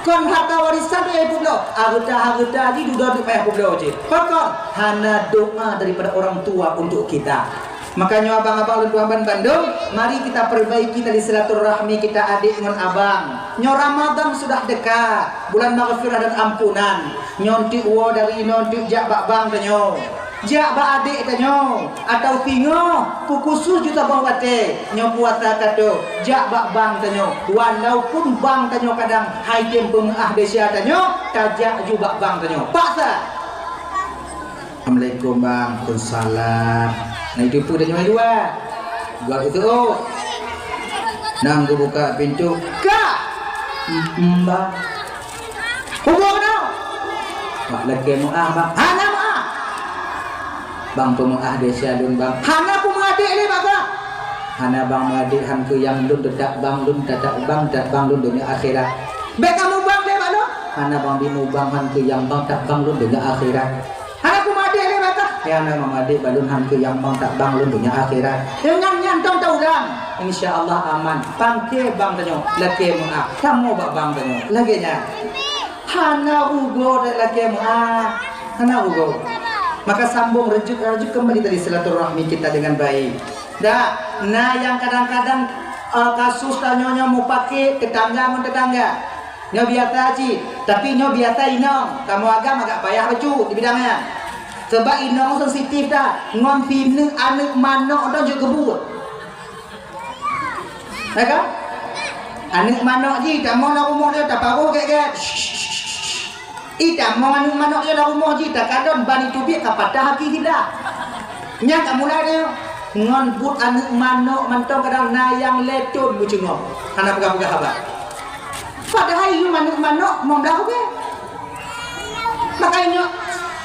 kon harta warisan dia pun lo harta di duda di payah pun lo je pakon hana doa daripada orang tua untuk kita. Makanya abang-abang dan Bandung, mari kita perbaiki tali silaturahmi kita adik dengan abang. Nyo Ramadan sudah dekat, bulan maghfirah dan ampunan. Nyonti uwo dari nyonti jak bak bang tanyo. Jak ba adik tanyo atau tingo kukusu juta bawate nyo puasa kato jak bak bang tanyo walaupun bang tanyo kadang haitem pemah desa tanyo tajak juga bang tanyo paksa. Assalamualaikum bang, Waalaikumsalam. Nah itu pun tanyo dua buat itu nang buka pintu kak mbak hubung no pak lagi mau bang hana bang pemuah desa dun bang hana pemuah adik ni maka hana bang adik han ke yang lun dedak bang lun dadak bang dak bang lun dunia akhirat. Baik kamu bang dia mana? Hana bang bimu bang han ke yang bang tak bang lun dunia akhirat. Hana ku adik ni maka ya hana bang adik balun han ke yang bang tak bang lun dunia akhirat. Dengan yang tong tahu dah. Insyaallah aman. Pangke bang tanyo laki maaf. Kamu bak bang tanyo. Lagi nya. Hana ugo dak laki maaf. Hana ugo. Maka sambung rujuk kembali tadi silaturahmi kita dengan baik. Dah, nah yang kadang-kadang kasus tanyonya mau pakai tetangga mun tetangga. Nyo biasa haji, tapi nyo biasa inong. Kamu agam agak payah baju di bidangnya. Sebab inong sensitif dah. Ngon pinu anak manok dah juga kebut. Ya kan? Anak manok ji, tak mau nak rumah dia tak paruh kek. Ida mau anu manok dia dalam rumah ji tak kadon bani tubik kapatah haki kita. Nya tak mulai dia ngon but anak manok mantong kadang nayang letun bucengok. Kana pegah-pegah habaq. Padahal you manok mau dah ke? Makanya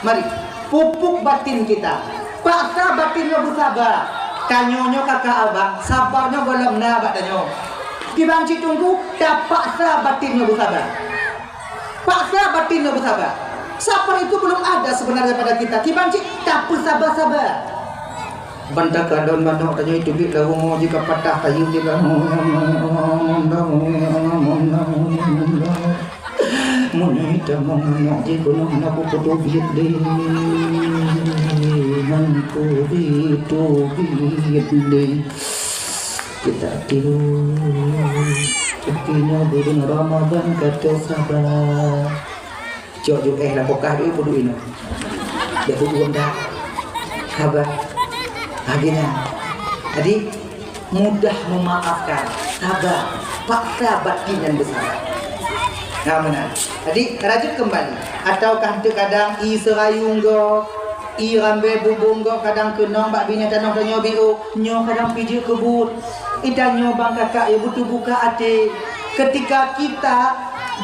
mari pupuk batin kita. Paksa batinnya bersabar. Tanyonyo kakak abang, sabarnya golem na abak tanyo. Di bangci tunggu tak paksa batinnya bersabar. Paksa batinnya bersabar. Sabar itu belum ada sebenarnya pada kita. Kibanci tak bersabar-sabar. Bantah kadon manok tanya itu bit lahu mau jika patah kayu dia monita manok jika nak aku kudu bit deh manku itu bit deh kita tidur akhirnya bulan Ramadan kata sabar jauh lah pokah dia kudu ini dia kudu dah sabar akhirnya jadi mudah memaafkan sabar paksa batin yang besar. Nah benar. Jadi rajut kembali ataukah terkadang i serayung go i rambe bubung go kadang kenong bak bini tanong tanyo biu nyo kadang piji kebut ida nyo bang kakak ibu tu buka hati ketika kita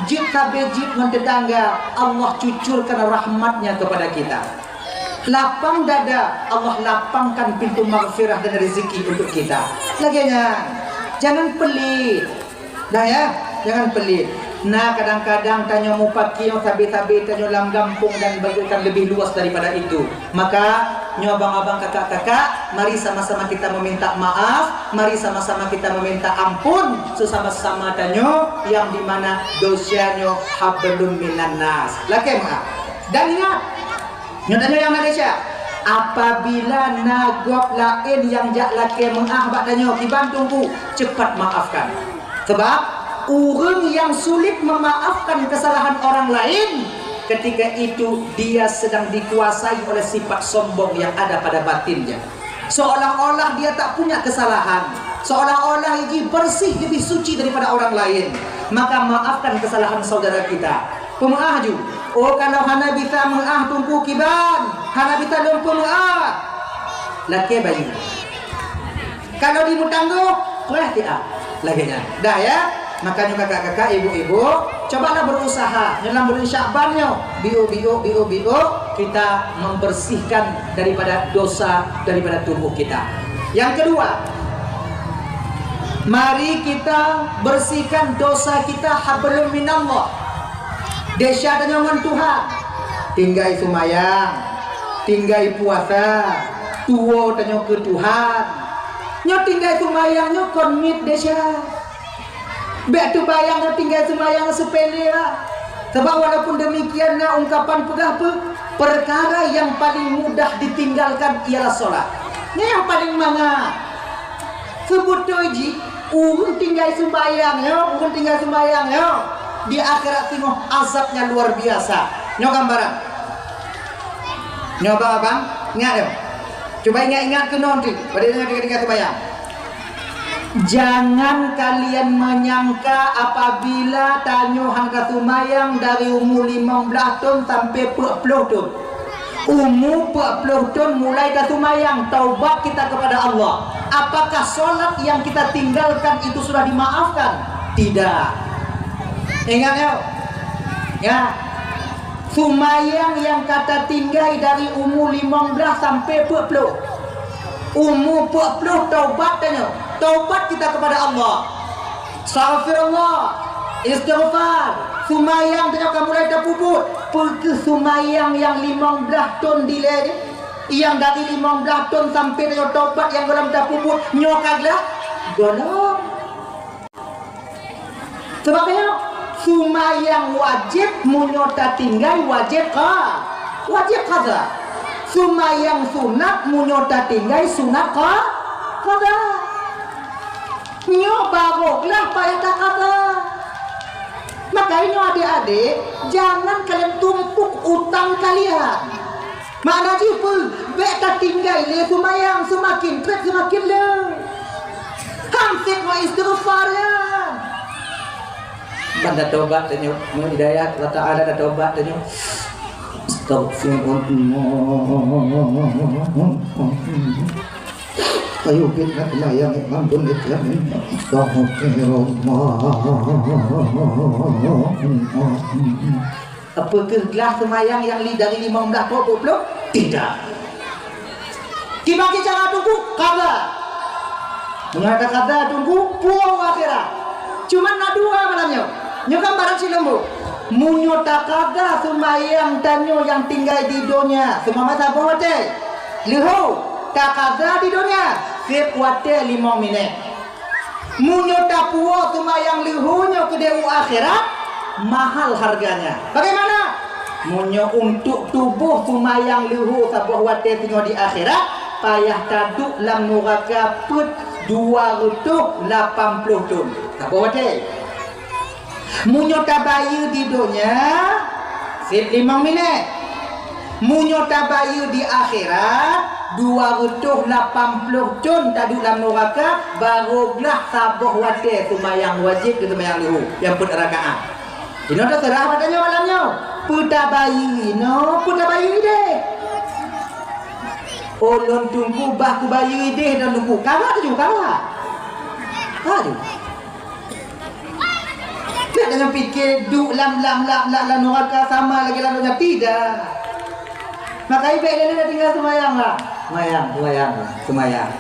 jit tabe jit tetangga Allah cucurkan rahmatnya kepada kita. Lapang dada Allah lapangkan pintu maghfirah dan rezeki untuk kita. Laginya jangan pelit. Dah ya, jangan pelit. Nah kadang-kadang tanya mau pakai yang tabi-tabi tanya dalam gampung dan bagikan lebih luas daripada itu. Maka nyo abang-abang kakak-kakak, mari sama-sama kita meminta maaf, mari sama-sama kita meminta ampun sesama-sama tanyo yang dimana dosanya hablum minan nas. Laki maaf. Dan ingat nyatanya yang Malaysia apabila nagok lain yang jak laki mengah bak danyo kiban tunggu cepat maafkan. Sebab orang yang sulit memaafkan kesalahan orang lain ketika itu dia sedang dikuasai oleh sifat sombong yang ada pada batinnya. Seolah-olah dia tak punya kesalahan, seolah-olah ini bersih lebih suci daripada orang lain. Maka maafkan kesalahan saudara kita. Pemaaf ju. Oh kalau hana bisa mengaah tungku kiban, hana bisa lumpuh mengaah. Laki bayi. Kalau di mutanggo, perhatian. Laginya. Dah ya. Makanya kakak-kakak, ibu-ibu, cobalah berusaha dalam bulan Sya'ban bio kita membersihkan daripada dosa daripada tubuh kita. Yang kedua, mari kita bersihkan dosa kita hablum minallah. Desya dan nyaman Tuhan. Tinggai sumayang, tinggai puasa, tuwo tanya ke Tuhan. Nyo tinggai sumayang nyo komit desya. Bek tu bayang tinggal semayang sepele lah. Sebab walaupun demikian ungkapan pegah perkara yang paling mudah ditinggalkan ialah solat. Ini yang paling manga. Sebut ji urun tinggal sembayang urun tinggal sembayang di akhirat tengok azabnya luar biasa. Nyo gambaran. Nyo abang, ingat ya. Coba ingat ke nanti. Pada dengar sembayang. Jangan kalian menyangka apabila tanyo hangka tumayang dari umur 15 tahun sampai 40 tahun. Umur 40 tahun mulai katumayang, taubat kita kepada Allah. Apakah solat yang kita tinggalkan itu sudah dimaafkan? Tidak. Ingat ya. Sumayang yang kata tinggal dari umur 15 sampai 40. umur 40 taubat tanya. Taubat kita kepada Allah. Astaghfirullah, istighfar, sumayang tanya kamu mulai dah puput. Pergi sumayang yang 15 ton delay ni. Yang dari 15 ton sampai tanya taubat yang dalam dah puput nyokaglah golong. Sebabnya sumayang wajib munyota tinggal wajib qada. Sumayang sunat munyota tinggal sunat qada. Nyo baroklah payah tak qada. Makanya adik-adik jangan kalian tumpuk utang kalian. Makna jipul beta tinggal le sumayang semakin trek semakin le. Hamsik wa istighfar ya. Banda tobat tanya mu hidayah Allah Taala ada tobat tanya. Astagfirullah. Ayo kita yang ampun itu. Astagfirullah. Apakah gelas semayang yang dari 15 20? Tidak. Gimana cara tunggu? Kada. Mengada kada tunggu puang akhirat. Cuma nak dua malamnya. Nyokam barang si lembu. Munyota kada semayang tanyo yang tinggal di dunia. Semua masa bote. Liho tak kada di dunia. Sip wate 5 minit. Munyota puo semayang lihunya ke dewa akhirat. Mahal harganya. Bagaimana? Munyo untuk tubuh sumayang lihu sabuh wate tengok di akhirat payah taduk lam neraka put 280 ton. Sabuh wate. Munyo tabayu di dunia sip 5 minit. Munyo tabayu di akhirat 280 ton taduk lam neraka barulah sabuh wate sumayang wajib di sumayang lihu yang put rakaat. Ino dah serah padanya malamnya. Puta bayi no, puta bayi deh. Olon tunggu baku bayi deh dan tunggu. Kalah tu kalah. Aduh. Tidak dengan fikir duk lam neraka sama lagi lalunya tidak. Maka ibu dia tinggal semayang lah. Semayang.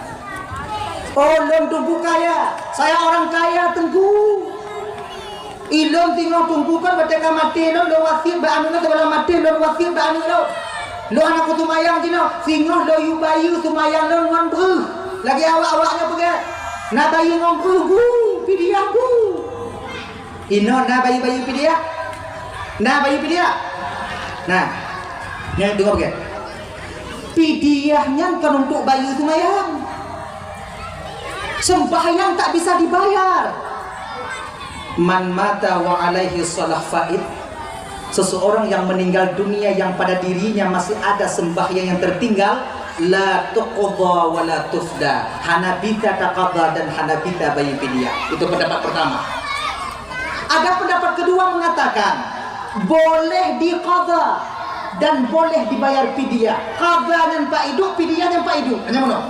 Olon tunggu kaya. Saya orang kaya tunggu. Ilom tinggal tunggukan bateka mati lo wasir ba anu na sebelum mati lo wasir ba anu lo anak ku tumayang jino singoh lo yu bayu tumayang lo ngon bru lagi awak-awaknya pergi na bayu ngon bru pidiah bu ino na bayu pidiah nah yang dengar ke pidiahnya kan untuk bayu tumayang sembahyang tak bisa dibayar. Man mata wa alaihi salah faid. Seseorang yang meninggal dunia yang pada dirinya masih ada sembahyang yang tertinggal, la tuqadha wa la tufda. Hanabita taqadha dan Hanabita bayi fidyah. Itu pendapat pertama. Ada pendapat kedua mengatakan boleh diqadha dan boleh dibayar fidyah. Qadha dan faidu, fidyah dan faidu. Hanya mana?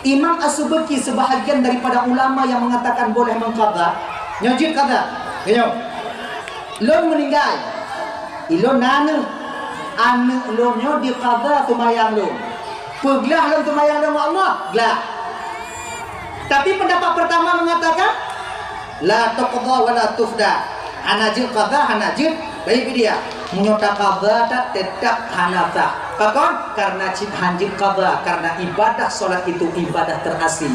Imam As-Subki sebahagian daripada ulama yang mengatakan boleh mengqadha. Nyojit kata, kenyo, lo meninggal, ilo anu lo nyo di qadha tumayang lo, pergilah lo tumayang lo Allah, gelah. Tapi pendapat pertama mengatakan, la tuqadha wa la tufda, hanajit qadha hanajit, baik dia, menyota qadha tak tetap hanafah. Pakon karena cip hanjit qadha karena ibadah solat itu ibadah terasing.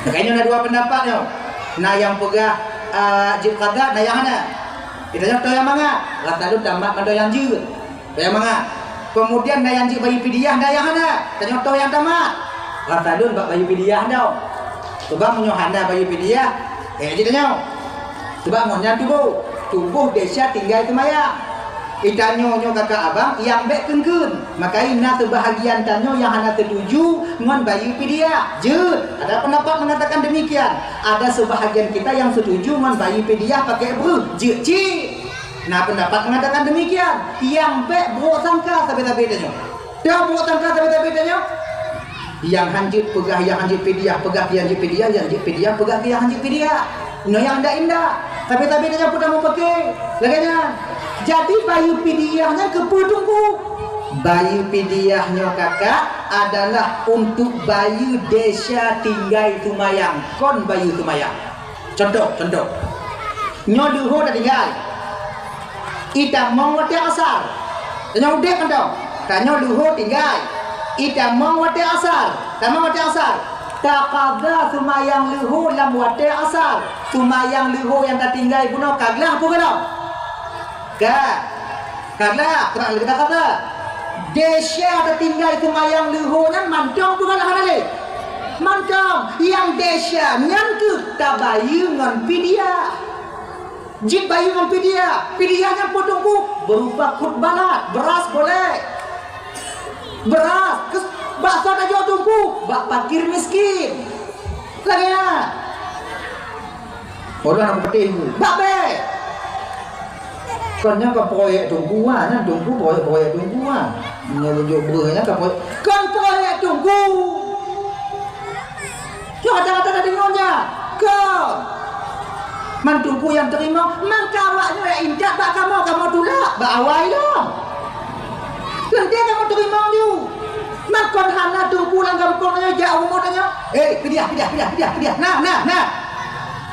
Makanya ada dua pendapatnya. Nah yang pegah jib qadha nah yang mana? Kita nyata yang mana? Rata lu tamat pada yang jib. Yang mana? Kemudian nah yang jib bayi fidyah nah yang mana? Kita nyata yang tamat. Rata lu bak bayi fidyah dah. Coba menyohana bayi fidyah. Jadi tanya. Coba ngonya tubuh desa tinggal semaya. Itanyo nyo kakak abang yang bek kengkun. Maka ina sebahagian tanyo yang hana tertuju ngon bayi fidyah. Jud, ada pendapat mengatakan demikian. Ada sebahagian kita yang setuju ngon bayi fidyah pakai bru. Jud ci. Nah pendapat mengatakan demikian. Yang bek buat sangka sampai tanyo. Dah buat sangka sampai tanyo. Yang hanjit pegah yang hanjit fidyah, pegah yang hanjit fidyah, yang hanjit fidyah, pegah yang hanjit fidyah. No yang indah. Tapi tanyo pun mau pakai. Laganya. Jadi bayi fidyahnya ke tunggu Bayu pidiahnya kakak adalah untuk bayu desa tinggal tumayang. Kon bayu tumayang. Contoh. Nyo duho dah tinggal. Ita mong wate asar. Nyo udah kan dong. Kanyo duho tinggal. Ita mong wate asar. Tamang wate asar. Takada tumayang luho lam wate asar. Tumayang luho yang dah tinggal puno kaglah apa kalau? Kaglah. Terang kita kata. Desa ada tinggal tumayang luho nan mantong bukan halale. Mantong yang desa nyan tu tabayu ngan pidia. Jip bayu ngan pidianya potongku berupa kut balat, beras boleh. Beras, bakso dah jual tungku, bak pakir miskin. Lagi ya. Orang nak peting, bak be. Konnya ke proyek tungguan, tunggu proyek tungguan. Nyuruh berenya ke proyek. Kon proyek tunggu. Yo kata-kata tadi ngonya. Kau mantuku yang terima, mangkawaknya ya indah bak kamu tulak, bak awal dong. Nanti kamu terima you. Makon hana tungku langgam konnya jauh modanya. Pidiah. Nah.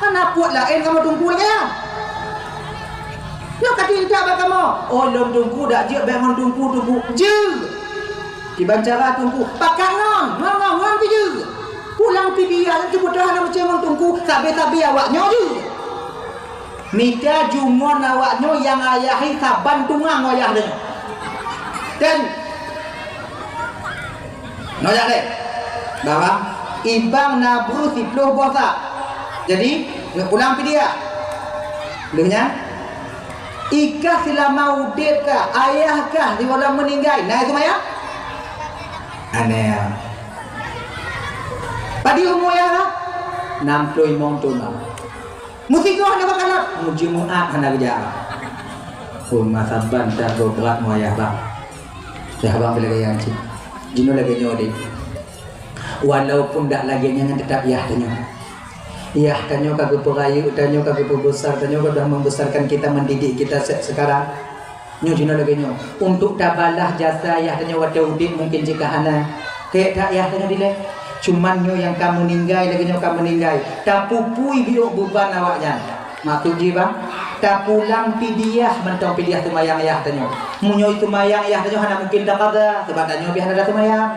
Hana puat lain kamu tungku lagi ya. Yo kata indah bak kamu. Oh lom tungku dak je bangun tungku. Je. Dibancara tungku, pakai ngon je. Pulang pidiah tu bodoh hana macam tungku, sabe-sabe awaknya je. Mita jumon awaknya yang ayahi saban tungang ayah dia. Dan noyak deh. Bawang ibang nabru 10 bosa. Jadi ulang pidia. Lehnya ikah selama udip kah ayah kah di walau meninggal. Nah itu maya. Aneh. Padi umur ya lah 60 mong tunang. Musik kau ada bakalan muji muat hana kerja. Masa bantar do berat moyah bang. Dah bang bila gaya cik. Jino lagi nyode. Walaupun dak lagi nyanyi tetap yah tanya. Yah tanya kagak perayu, tanya kagak besar, tanya kagak membesarkan kita, mendidik kita sekarang. Nyo jino lagi nyo. Untuk tabalah jasa yah tanya wadah udin mungkin jika hana. Kayak tak yah tanya dile. Cuman nyo yang kamu ninggai lagi nyo kamu ninggai. Tak pupui biok beban awaknya. Maksud je bang. Tak pulang pidiah mentong pidiah tumayang ayah tanyo. Munyo itu mayang ayah tanyo hana mungkin tak ada. Sebab tanyo biar ada tumayang.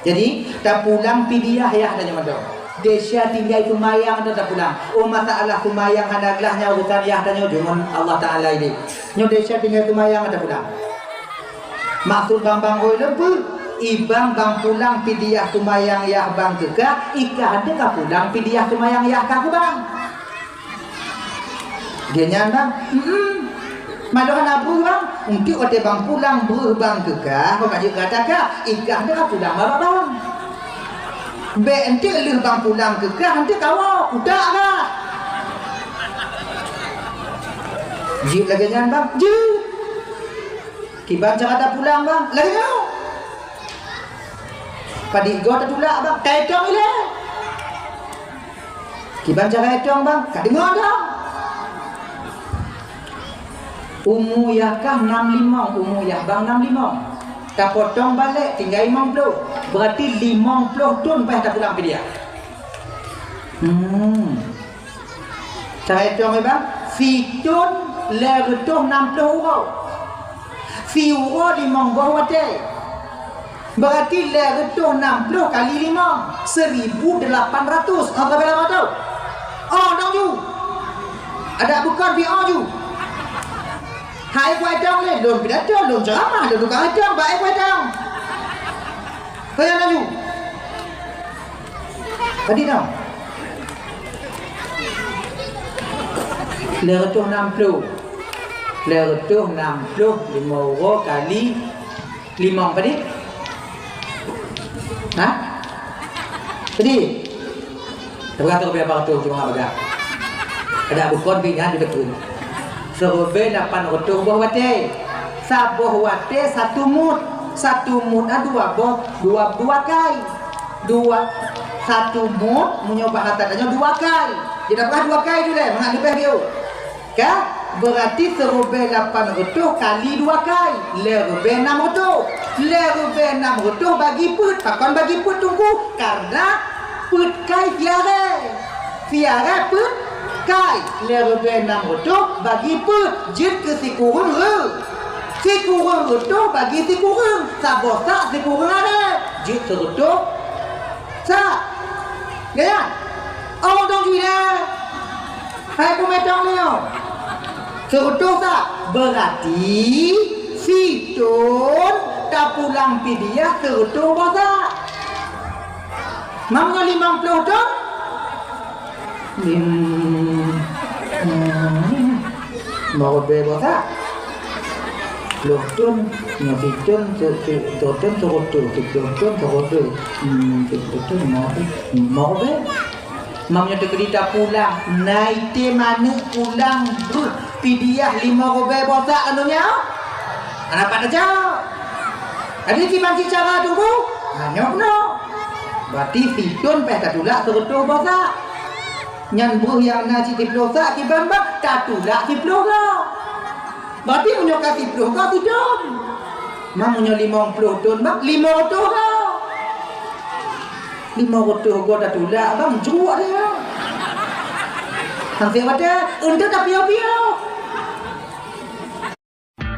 Jadi tak pulang pidiah ayah tanyo mentong. Desa tinggal itu mayang atau tak pulang. Oh masalah tumayang hana gelahnya urusan ayah tanyo dengan Allah Taala ini. Nyo desa tinggal itu mayang atau pulang. Maksud bang oi lebih. Ibang bang pulang pidiah tumayang yah bang kekah, ikah ada kah pulang pidiah tumayang yah kah bang? Genyan bang? Maluhan abu bang? Untuk ada bang pulang bang kekah, kau kaji kata kah? Ikah ada kah pulang bapak bang? Be ente leh bang pulang kekah, ente kawak, udah kah? Jip lagi genyan bang? Jip. Kiban cara pulang bang? Lagi kau? Padi go tertulak bang, kaitong ile. Kiban cara kaitong bang, kadengok dong. Umu yakah 65, umu yah bang 65. Tak potong balik tinggal 50. Berarti 50 tun payah tak pulang ke dia. Cara kaitong bang, fitun leretuh 60 euro. Fi euro di monggo wate. Berarti leretuh 60 kali 5 1,800. Apa berapa tahu? Oh dong ju. Ada bukan bi ju. Hai kuai dong le, lon pidato, lon ceramah, lon tukang dong, baik kuai dong. Kaya na ju. Tadi dong. Leretuh 60. Leretuh 60 5 euro kali 5 tadi. Hah? Jadi tergantung berapa ratus cuma agak. Ada bukan pilihan di depan. Serbe 800 buah wate. Sabuh wate 1 mut. 1 mut dua kali. 1 mut menyoba hatanya 2 kali. Jadi dapat 2 kali tu deh, mengat lebih dia. Kah? berarti serube 800 kali 2 kali lerube 600 lerube 600 bagi put pakon bagi put tunggu karena put kai tiare put kai lerube 600 bagi put jit ke si kurung itu bagi si kurung sabosa si kurung ada jit serutuk sa gaya orang dong juga hai pemetong ni serutuk sa berarti si Tun tak pulang pidia serutuk bosa mamnya 50 ton mau bebosa Loton, nyafiton, toton, toton, mau be, mamnya terkerita pulang, naik te mana pulang, pidiah 5 robe botak anunya, anak pada jauh, ada timbang cara tunggu, hanya no, berarti fiton pesta tulak tertuh botak, nyan buh yang nasi tiplosa kiban bak, tak tulak tiplosa. Berarti punya kasih 10 kau tidak. Mam punya 50 ton bang 500 kau. 500 kau dah tulak bang jual dia. Nanti ada untuk tak piau-piau.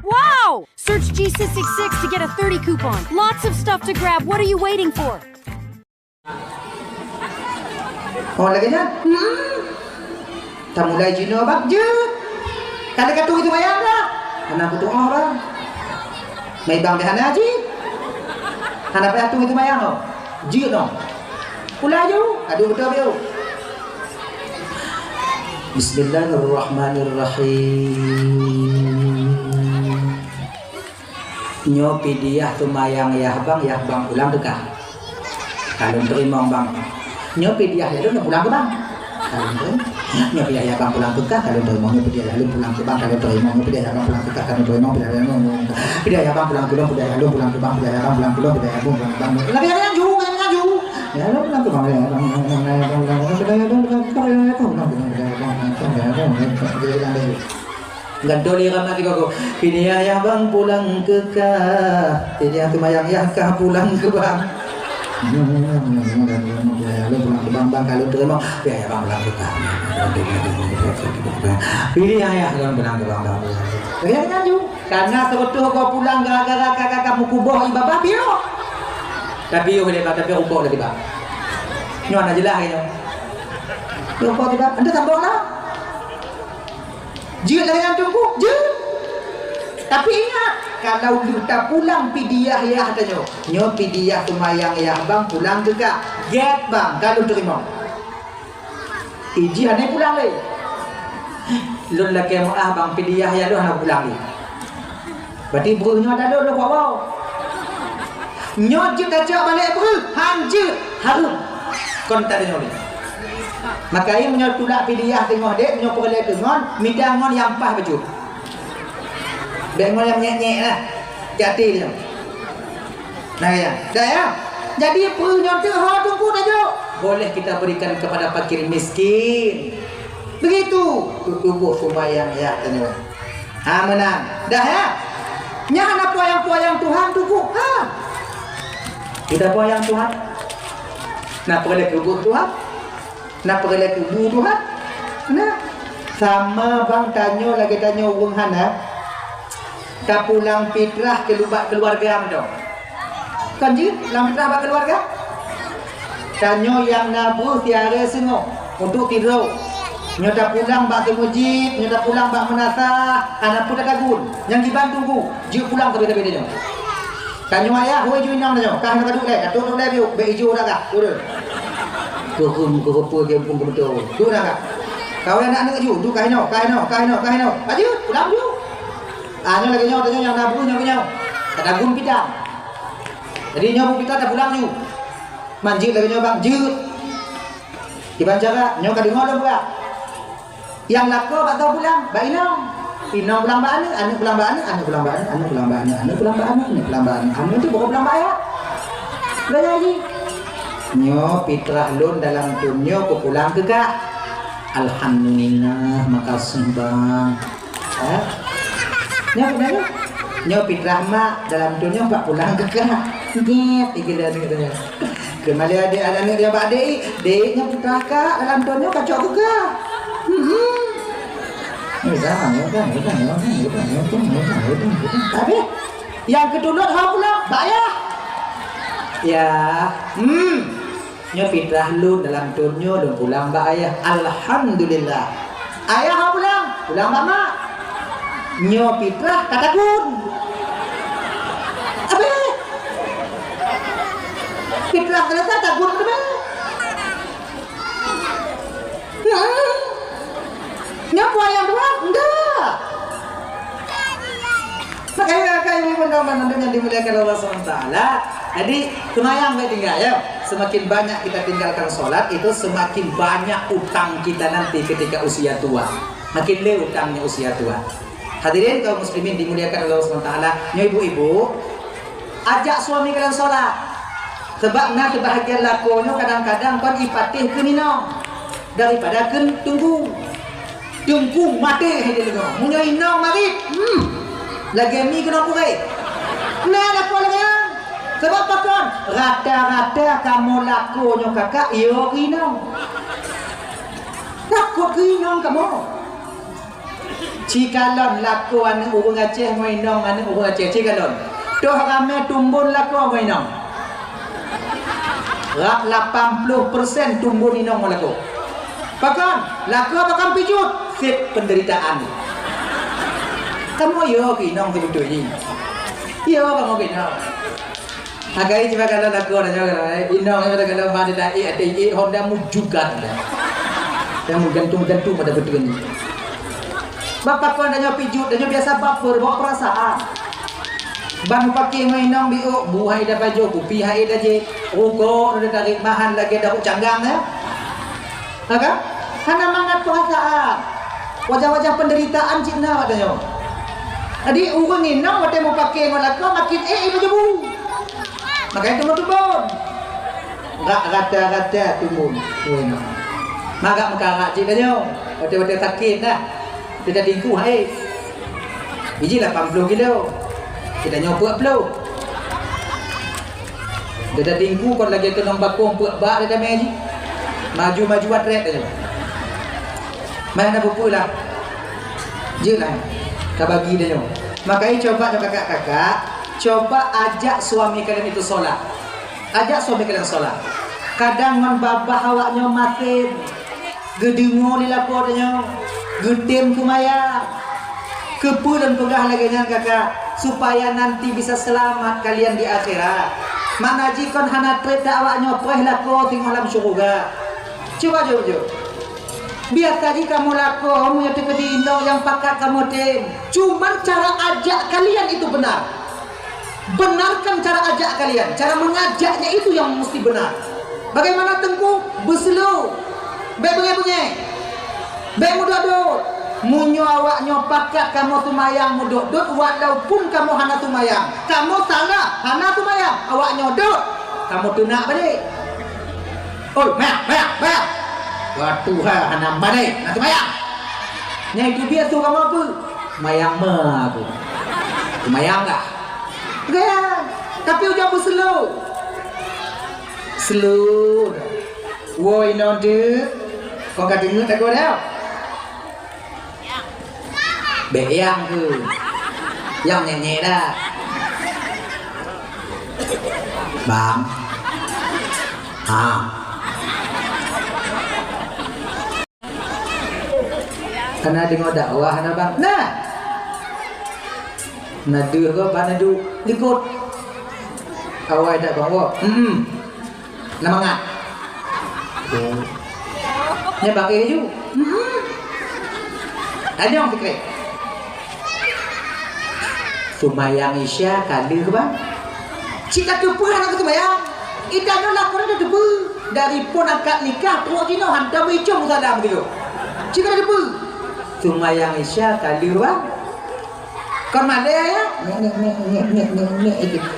Wow! Search G666 to get a 30 coupon. Lots of stuff to grab. What are you waiting for? Oh lagi kan? Tak mulai jino bang je. Kada katu itu bayar dah. Anak butuh orang. Mai bang dah haji. Anak bayar tu itu bayar no. Ji no. Pula ju. Aduh betul biu. Bismillahirrahmanirrahim. Nyo pidiah tu mayang ya bang pulang dekah. Kalau terima bang. Nyo pidiah ya lu pulang ke bang. Kalau ya bang pulang ke kah kalau terima dia lalu pulang ke bang kalau terima dia ya bang pulang ke kah kalau terima dia ya bang pulang ke bang dia lalu pulang ke bang dia ya bang pulang ke bang dia ya bang lagi yang ju ya lalu pulang ke bang ya bang gandoli ramah tiga ko pinia ya bang pulang ke kah pinia kemayang ya kah pulang ke bang lalu pulang ke bang kalau terima ya bang pulang ke kah pilih ayah jangan pulang ke bang yang ngaju karena sebetul kau pulang gara-gara kakak kamu kuboh ibabah biu tapi yo boleh tapi ubah lagi bang nyon aja lah ini yo kau tidak anda tambah lah jika dengan tunggu je tapi ingat kalau kita pulang pidiah ya katanya nyo pidiah kumayang ya bang pulang juga get bang kalau terima iji aneh pulang lagi lun laki mau bang pidiah ya lu anak pulang lagi berarti berunya ada lu wow nyo kita cak balik beru hanjir harum kontak nyo ni maka ini menyo tulak pidiah tengok dek menyo perlek kengon midangon yang pah baju dengon yang nyek-nyek lah jati dia nah ya dah ya jadi berunya tu tunggu dah boleh kita berikan kepada fakir miskin begitu tubuh sembahyang ya tanya menang dah ya nya anak poyang Tuhan tunggu kita poyang Tuhan nak pergi ke kubur Tuhan nak pergi ke kubur Tuhan nah sama bang tanya urung hana tak pulang fitrah ke lubak keluarga dong kan ji lang fitrah bak keluarga tanyo yang nabu tiara sengok untuk tidur nyoda pulang bak ke masjid nyoda pulang bak menasah anak pun dagun yang dibantu ku ji pulang ke beda-beda tanyo ayah hoi ju nyang tanyo kah nak duduk le biu be ijo dah kah udah turun ke rupa kampung betul tu dah kah kau anak ju tu kaino aju pulang ju nyo lagi nyo tanyo yang nabu nyo dagun kita jadi nyo kita dah pulang ju manjit lagi nyo bang jut iban cara nyo ka dengar dah buat yang lako tak tahu pulang ba ino pulang ba anu pulang ba anu tu baru pulang ba ya gaya ji nyo fitrah lun dalam tunyo ko pulang ke kak alhamdulillah makasih bang Nyo fitrah mak dalam dunia pak pulang ke nyet ikila katanya. Kembali ada anak dia pak deknya fitrah kak dalam dunia kacau ke. Tapi yang kedua hal pula bayar. Ya, nyo fitrah lu dalam dunia dan pulang mbak ayah. Alhamdulillah. Ayah hal pulang mbak mak. Nyo fitrah katakun. Apa? Fitrah kalau katakun apa? Nyapu ayam doang? Enggak. Makanya ibu teman-teman yang dimuliakan Allah SWT. Jadi semayang baik tinggal ya. Semakin banyak kita tinggalkan sholat itu semakin banyak utang kita nanti ketika usia tua. Makin le utangnya usia tua. Hadirin kaum muslimin dimuliakan Allah SWT. Ya ibu-ibu, ajak suami kalian sholat. Sebab nak kebahagiaan lakonyo kadang-kadang kan ipatih ke nino daripada kan tunggu mati hede lego. Munyo ino marit. Lagi mi kena purai. Nah lako lagi. Sebab apa kan? Rata-rata kamu lakonyo kakak yo ino. Takut ino kamu. Cikalon lako ane urung Aceh mo ino ane urung Aceh cikalon. Toh rame tumbun lako mo ino. Rak 80% tumbun ino mo lako. Bahkan laku bahkan pijut fit penderitaan. Kamu yo kinong begitu ini. Yo kamu kinong. Agai cuma kalau laku ada juga. Inong itu kalau mana dai ada Honda mujukan. Yang gantung-gantung pada betul ini. Bapak kau adanya pijut, adanya biasa baper, bawa perasaan. Ban pakai mainong biu, buhay dah baju, kupi hai dah je. Rokok ada tarik mahan lagi dah canggang ya. Maka karena mangat perasaan wajah-wajah penderitaan cina katanya. Jadi urang ini waktu mau pakai ngalaka makin ibu jebu. Makanya tumbun. Enggak rata-rata tumbun. Maka makarak cina waktu sakit dah. Kita tingku hai. Biji 80 kilo. Kita nyoba pelu. Kita tingku kon lagi kena bakong bak dah meji. Maju atret aja. Mana buku lah. Je lah. Kau bagi dia. Makanya coba kakak-kakak, coba ajak suami kalian itu solat. Ajak suami kalian solat. Kadang man babah awaknya mati. Gedengo di lapornya. Gedem kumaya. Kepulan pegah lagi dengan kakak supaya nanti bisa selamat kalian di akhirat. Mana jikon hana tret awaknya peh lako tinggal dalam syurga. Coba. Biar tadi kamu laku, kamu yang dekat di Indo yang pakai kamu den. Cuman cara ajak kalian itu benar. Benarkan cara ajak kalian. Cara mengajaknya itu yang mesti benar. Bagaimana tengku? Berselu. Bengek-bengek. Beng mudot-dot. Munyo awaknya pakai kamu tumayang mudot-dot walaupun kamu hana tumayang. Kamu salah hana tumayang. Awaknya dot. Kamu tunak balik. Oh, mak. Wah Tuhan hana balik. Nak tumayang. Nya itu dia tu kamu apa? Mayang mah aku. Tumayang enggak? Enggak. Tapi udah berselu. Slow. Woi nonde. Kau kata dengar tak kau dah? Beyang ke? Yang nyanyi dah. Bang. Karena dengar dakwah na bang. Nah. Nadu ko ba nadu likod. Awai dah bawa. Namangat. Nya pakai ju. Ada yang fikir. Tumayang Isya kali ke bang? Cika tupu anak tumayang. Ikan nak korang tupu. Dari pun akad nikah puak Cina hantar bicung salam begitu. Cika tupu. Tumayang Isya kali ke bang? Kon mana ya?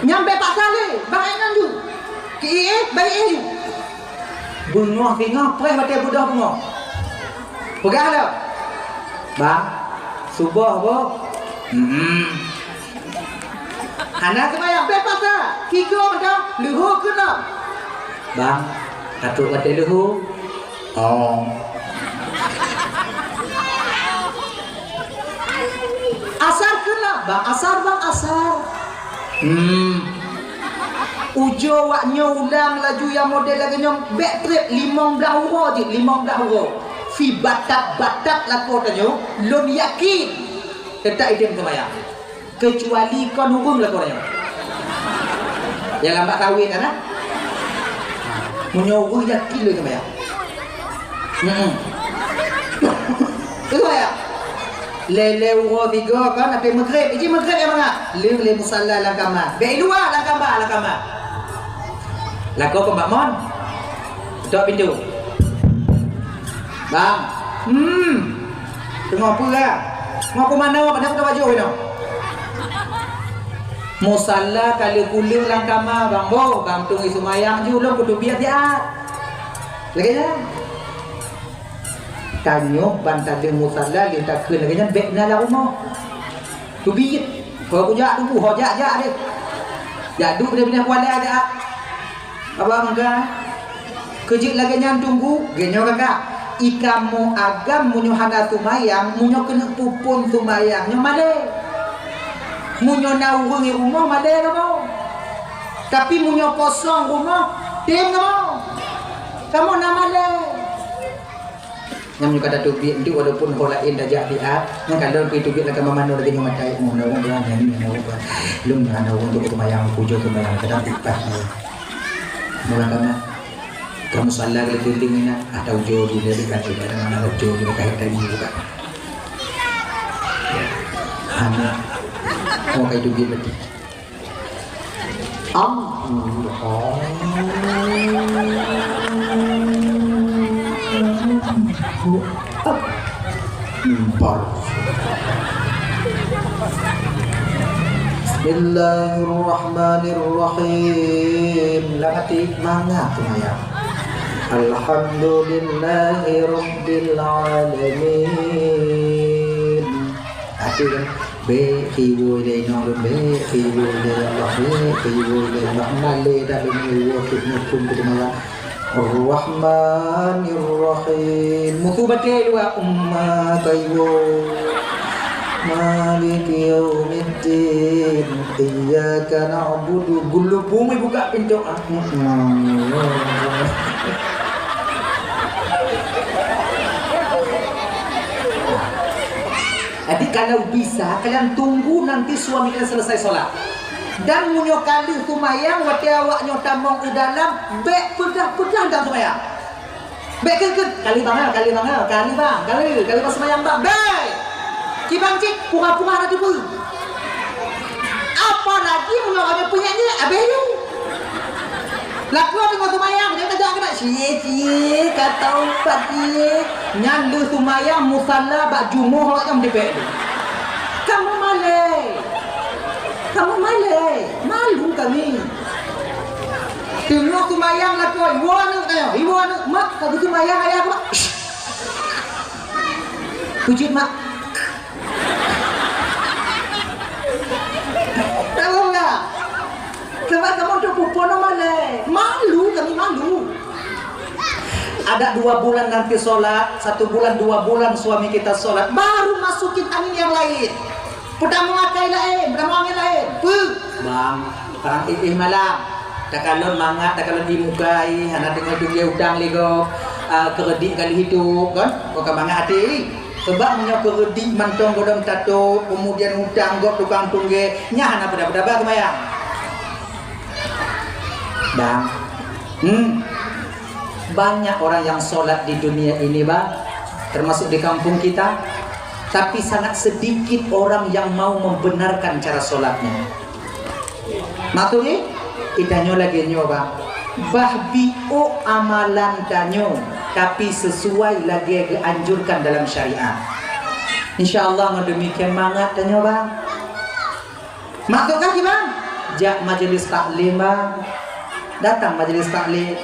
Nyampe Pak Saleh, bang Enan ju. Ki baik ju. Bungoh tinggal, peh batai budak bungoh. Pegang dah. Bang, Subuh bu. Anak kemayang bebas tak? Kiko macam luhur ke tak? Bang, katuk kata luhur. Oh. Asar ke tak? Bang, asar bang, asar. Ujo waknya ulang laju yang model lagi nyom back trip 15 huruf je, 15 huruf. Fi batak laku tanyo, lom yakin tetap idem kemayang. Kecuali kon hurung laku tanyo. Yang lambat kahwin kan? Menyuruh yakin lu kemayang. Itu kemayang. Lele uro tiga kan apa maghrib. Iji maghrib yang mana? Le musalla lang kamar. Be luar lang kamar. Laku ke Mbak Mon. Tutup pintu. Bang. Tengok apa lah? Mau ke mana? Pada aku baju ni. Musalla kali kuling lang kamar bang bo. Bang tunggu sumayang ju lo kudu biar dia. Lagi dah. Tanyok bantal di musalla dia tak kena lagi nya bek na la rumah. Tu biit. Kau punya tu hojak dia. Jaduk dia punya kuala ada. Abang enggak kejik lagi nyam tunggu genyo kakak ikamu agam munyo hana tumayang munyo kena pupun tumayang nyo male munyo naurungi rumah male kamu tapi munyo kosong rumah dem kamu nama male nyam kata tubik itu walaupun holain dah jadi yang kalau pi tubik lagi mamano lagi nyo matai mun nawang ni nawang lum na nawang untuk tumayang pujo tumayang kadang tipas Mula-mula kamu salah kalau keliling ini ada ujo di dekat juga ada mana ujo di dekat tadi juga. Hanya mau kayak duit lagi. Bismillahirrahmanirrahim. Lamati mangga tumayang. Alhamdulillahi rabbil alamin. Hati kan be kiwo de no be kiwo de Allah be kiwo de Rahmale da be wo kitnum tumayang. Ar-Rahmanir-Rahim. Mutu bate dua umma tayyo. Maliki yaumiddin iyyaka na'budu. Gulu bumi buka pintu. Jadi kalau bisa kalian tunggu nanti suami kalian selesai sholat. Dan munyo kali tumayang wati awaknya tamong udalam bek pedah-pedah dan tumayang. Bek kali bang pas semayang bang. Bek Kibang cik, pura-pura nanti pun. Apa lagi menurut punya ni? Abeyu. Laku tengok tumayang, dia kata kena cie kata upat cie. Nyandu tumayang musalla bak jumuh yang dipek. Kamu malai, malu kami. Tengok tumayang laku, ibu anu, mak kalau tumayang ayah apa? Pujit mak. Sebab kamu tu pupono malai. Malu kami malu. Ada 2 bulan nanti solat, 1 bulan 2 bulan suami kita solat, baru masukin angin yang lain. Pedang mengakai lain, pedang angin lain. Bang, perang ipih malam. Tak kalon mangat, tak kalon dimukai, anak tengok tu dia udang lego, keredik kali hidup kan? Kau mangat hati. Sebab punya keredik mantong godong tato, kemudian udang got tukang tungge, nyah anak pada kemayang. Bang, banyak orang yang sholat di dunia ini bang, termasuk di kampung kita, tapi sangat sedikit orang yang mau membenarkan cara sholatnya. Maksudnya, kita lagi nyoba, bahbio amalan tanyo, tapi sesuai lagi dianjurkan dalam syariat. InsyaAllah demikian mangat tanyo bang. Maksudnya bang, jak majelis taklim bang. Datang majelis taklim.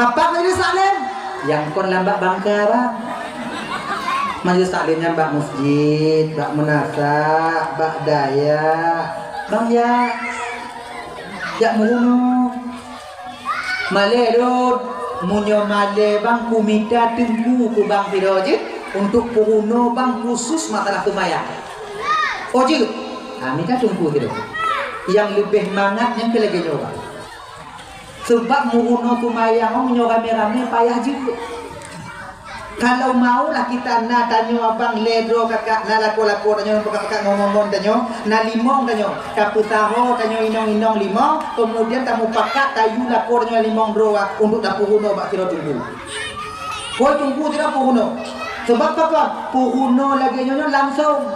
Mapak majelis taklim yang kon lambat bangka bang. Majlis taklimnya bak masjid, bak menasak, bak daya, bang ya muno. Male dod, munyo male bang kumita tunggu ku bang Firoji untuk puhuno bang khusus masalah tumayang. Oji, kami kan tunggu itu. Yang lebih mangat yang kelagi nyoba. Sebab muhuno tumayang munyo rame-rame payah juga. Kalau maulah kita na tanyo abang ledro kakak na lako-lako tanyo kakak ngomong-ngomong tanyo na limong tanyo kaputaho tanyo inong-inong limong kemudian tamu pakat tayu lako tanyo limong droa untuk dapuhuno bak kira tunggu. Kau tunggu tidak puhuno. Sebab apa? Puhuno lagi nyonya langsung.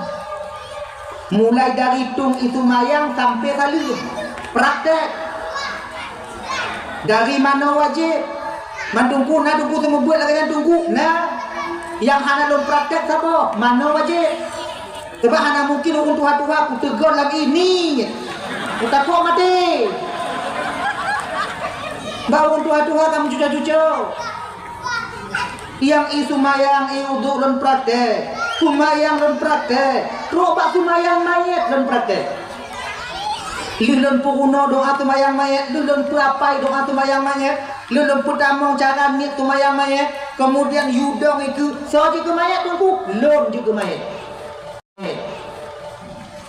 Mulai dari tung itu mayang sampai salim. Praktek. Dari mana wajib? Mantungku, nah tunggu tunggu buat lagi yang tunggu. Nah, yang hana belum praktek siapa? Mana wajib? Sebab hana mungkin orang tua-tua aku tegur lagi ni. Kita kau mati. Bawa orang tua-tua kamu cuca-cuca. Yang isu mayang iuduk dan praktek. Sumayang dan praktek. Robak sumayang mayat dan praktek. Lulun puruno doa tumayang mayat, lulun pelapai doa tumayang mayat, lulun putamong cara nit tumayang mayat, kemudian yudong itu so juga mayat tunggu, lun juga mayat.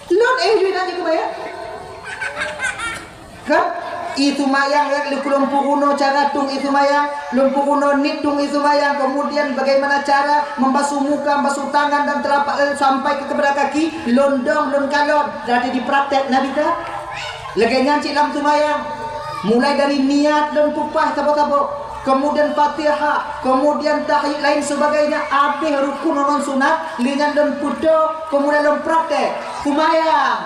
Lun juga mayat. Kan? Itu mayang lulun puruno cara tung itu mayang, lulun puruno nit tung itu mayang, kemudian bagaimana cara membasuh muka, membasuh tangan dan telapak sampai ke kepada kaki, londong, lun kalon, jadi dipraktek Nabi tak? Lagi nyanci dalam tumayang. Mulai dari niat dan pupah tabo-tabo, kemudian Fatihah, kemudian tahiyat lain sebagainya, habis rukun non sunat, lingan dan puto, kemudian lom praktek, tumayang,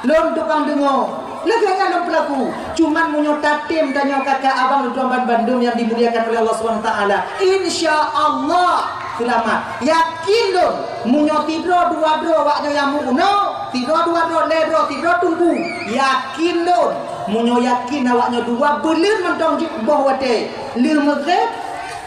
lom tukang dengo. Lagi ngan pelaku, cuman menyotatim tanya kakak abang tuan Bandung yang dimuliakan oleh Allah Subhanahu wa taala. Insyaallah selamat. Yakin dong, munyo tidro dua do waknya yang muno, tidro dua do ledro, tidro tunggu. Yakin dong, munyo yakin awaknya dua belum mentong boh wate. Lir maghrib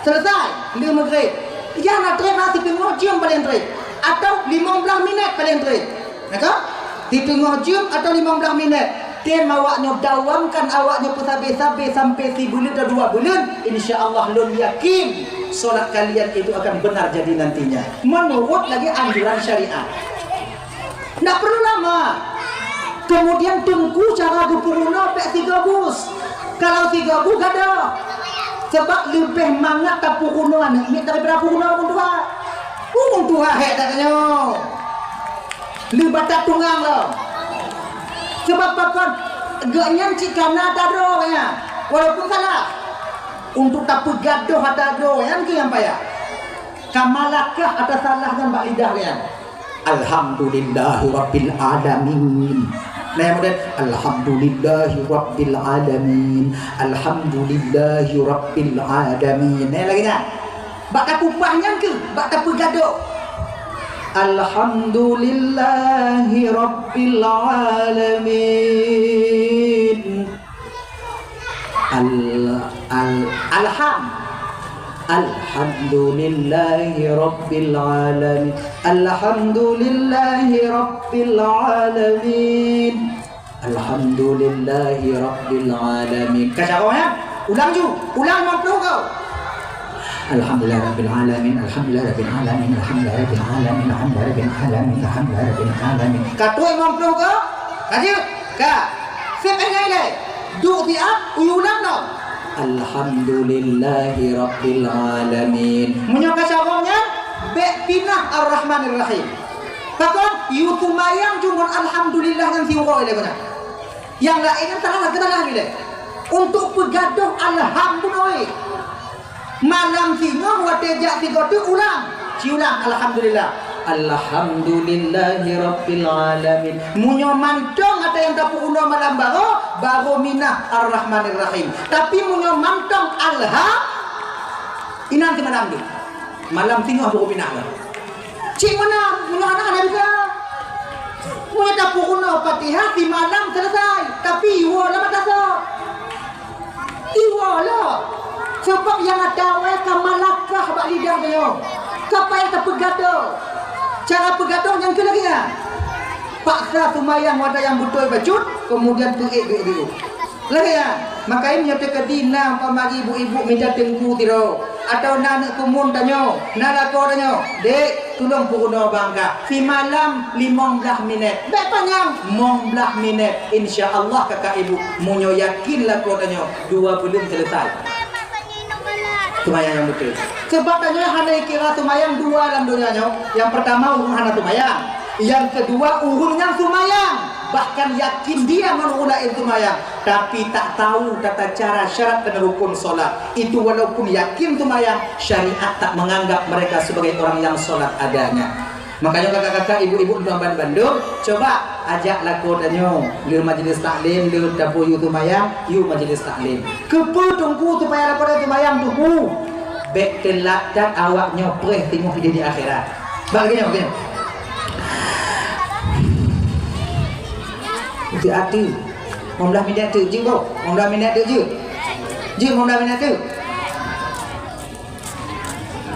selesai, lir maghrib. Ya nak trip nasi tengok jam paling trip atau 15 minit paling trip. Nakah? Ditengok jam atau 15 minit. Tem awaknya dawamkan awaknya pesabe-sabe sampai 1 bulan atau 2 bulan, insya-Allah lun yakin solat kalian itu akan benar jadi nantinya menurut lagi anjuran syariat. Tidak perlu lama. Kemudian tunggu cara gupuruna pek 3 bus. Kalau 3 bus gak ada. Sebab lebih mangat tapuruna ni daripada puruna orang tua. Orang tua hek katanya. Lebih tak tunggang lah. Sebab apa? Gaknya cikana tak ada ya. Walaupun salah. Untuk tak pegaduh ada yang ke yang payah. Kamalakah atas salah dan bak lidah ya. Alhamdulillahi rabbil alamin. Nah yang kemudian alhamdulillahi rabbil alamin. Alhamdulillahi rabbil alamin. Nah lagi nak. Bak tak kupahnya ke? Bak tak pegaduh. Alhamdulillahi rabbil alamin. Alhamdulillahi rabbil alamin. Alhamdulillahi rabbil alamin. Alhamdulillahi rabbil alamin. Kacaranya ulang ju, ulang mampu kau. Alhamdulillah rabbil alamin, alhamdulillah rabbil alamin, alhamdulillah rabbil alamin, alhamdulillah rabbil alamin, alhamdulillah rabbil alamin. Katu imam pro ke? Kaji ka. Sip engai dai. Du tiap uyulang no. Alhamdulillahi rabbil alamin. Menyoka syawamnya be pinah ar-rahmanir rahim. Kakon yutumayang jungon alhamdulillah dan siwo ile benar. Yang lainnya salah kenalah ile. Untuk pegaduh alhamdulillah. Malam singo watejak tiga tu ulang. Ciulang alhamdulillah. Alhamdulillahi rabbil alamin. Munyo mantong ada yang dapat uno malam baru minah ar-rahmanir rahim. Tapi munyo mantong inan ti malam tu. Malam singo baru minah lah. Cik mana munyo anak bisa. Munyo dapat uno Fatihah di malam selesai. Tapi iwo lama tasawuf. Iwo lah. Sebab yang ada mereka malakah bak lidah dia. Siapa yang terpegaduh? Cara pegadong yang ke lagi ya. Paksa sumayang wadah yang betul bacut, kemudian pergi. Lagi ya. Maka ini nyata kedina pamagi ibu-ibu minta tengku tiro. Atau nak kumun tanyo, nak ko tanyo. Dek, tolong puno bangka. Fi malam 15 minit. Baik panjang 15 minit. Insya-Allah kakak ibu munyo yakinlah ko tanyo 2 bulan selesai. Tumayang yang betul. Sebab tanyo hana kira tumayang 2 dalam dunianya. Yang pertama urung hana tumayang. Yang kedua urungnya tumayang. Bahkan yakin dia menggunakan tumayang, tapi tak tahu tata cara syarat dan rukun solat. Itu walaupun yakin tumayang, syariat tak menganggap mereka sebagai orang yang solat adanya. Makanya kakak-kakak, ibu-ibu di Bandung, coba ajak lakotannya di majelis taklim, di dapur yu tumayang, yu majelis taklim. Kepu tunggu supaya lakotan tumayang tunggu. Bek telat dan awaknya preh tengok dia di akhirat. Begini. Hati-hati. 15 minit tu je kau. 15 minit tu je. Je 15 minit tu.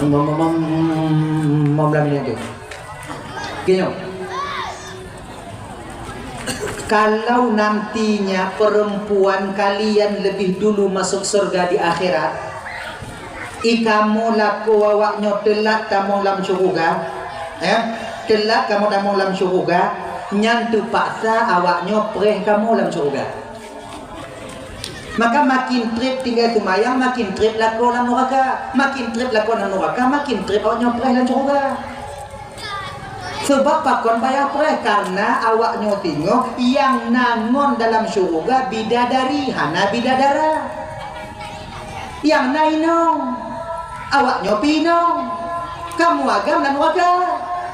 15 minit tu. Gini. Kalau nantinya perempuan kalian lebih dulu masuk surga di akhirat, ikamu laku awaknya telat kamu dalam syurga, telat kamu dalam syurga, nyantu paksa awaknya preh kamu dalam syurga. Maka makin trip tinggal tumayang, makin trip laku dalam neraka, makin trip laku dalam neraka, makin trip awaknya preh dalam syurga. Sebab pakon bayar preh karena awaknya tengok yang nangon dalam syurga bidadari, hana bidadara. Yang nainong awaknya pinong. Kamu agam dan neraka.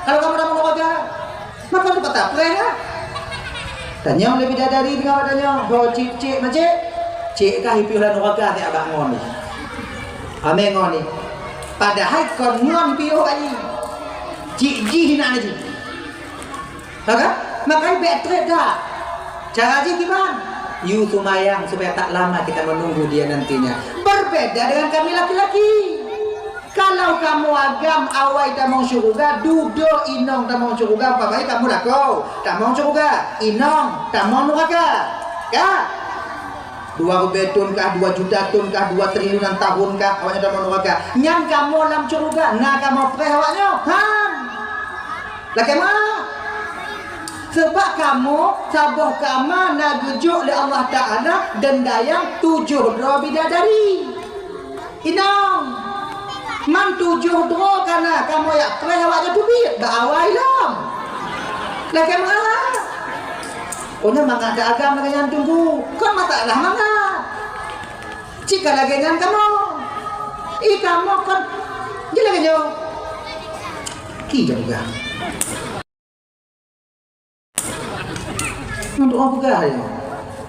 Kalau kamu dalam neraka, maka tu patah preh lah. Tanya oleh bidadari dengan wadanya, bawa cik macik, cik kah hipi ulah neraka tak abang ngon ni. Ame ngon ni. Padahal kon ngon piu ai. Cik ji hina ni. Makanya betre dah. Cara ji gimana? You tumayang supaya tak lama kita menunggu dia nantinya. Berbeda dengan kami laki-laki. Kalau kamu agam awai tak mau syurga, duduk inong tak mau syurga, apa baik kamu dah kau tak mau syurga, inong tak mau neraka, kah? 2 beton kah, 2 juta ton kah, 2 triliunan tahun kah, awaknya tak mau neraka. Nyang kamu dalam syurga, nak kamu preh awaknya, laki mana? Sebab kamu sabuh kamu nak gujuk oleh Allah Ta'ala dan dayang 7 bidadari. Inong man 7 dro karena kamu ya preh awaknya tubit baawai lam lagi mana ohnya mangga ada agama dengan tunggu kan mata lah mangga jika lagi dengan kamu kamu kan jadi lagi nyo ki juga untuk apa gak ya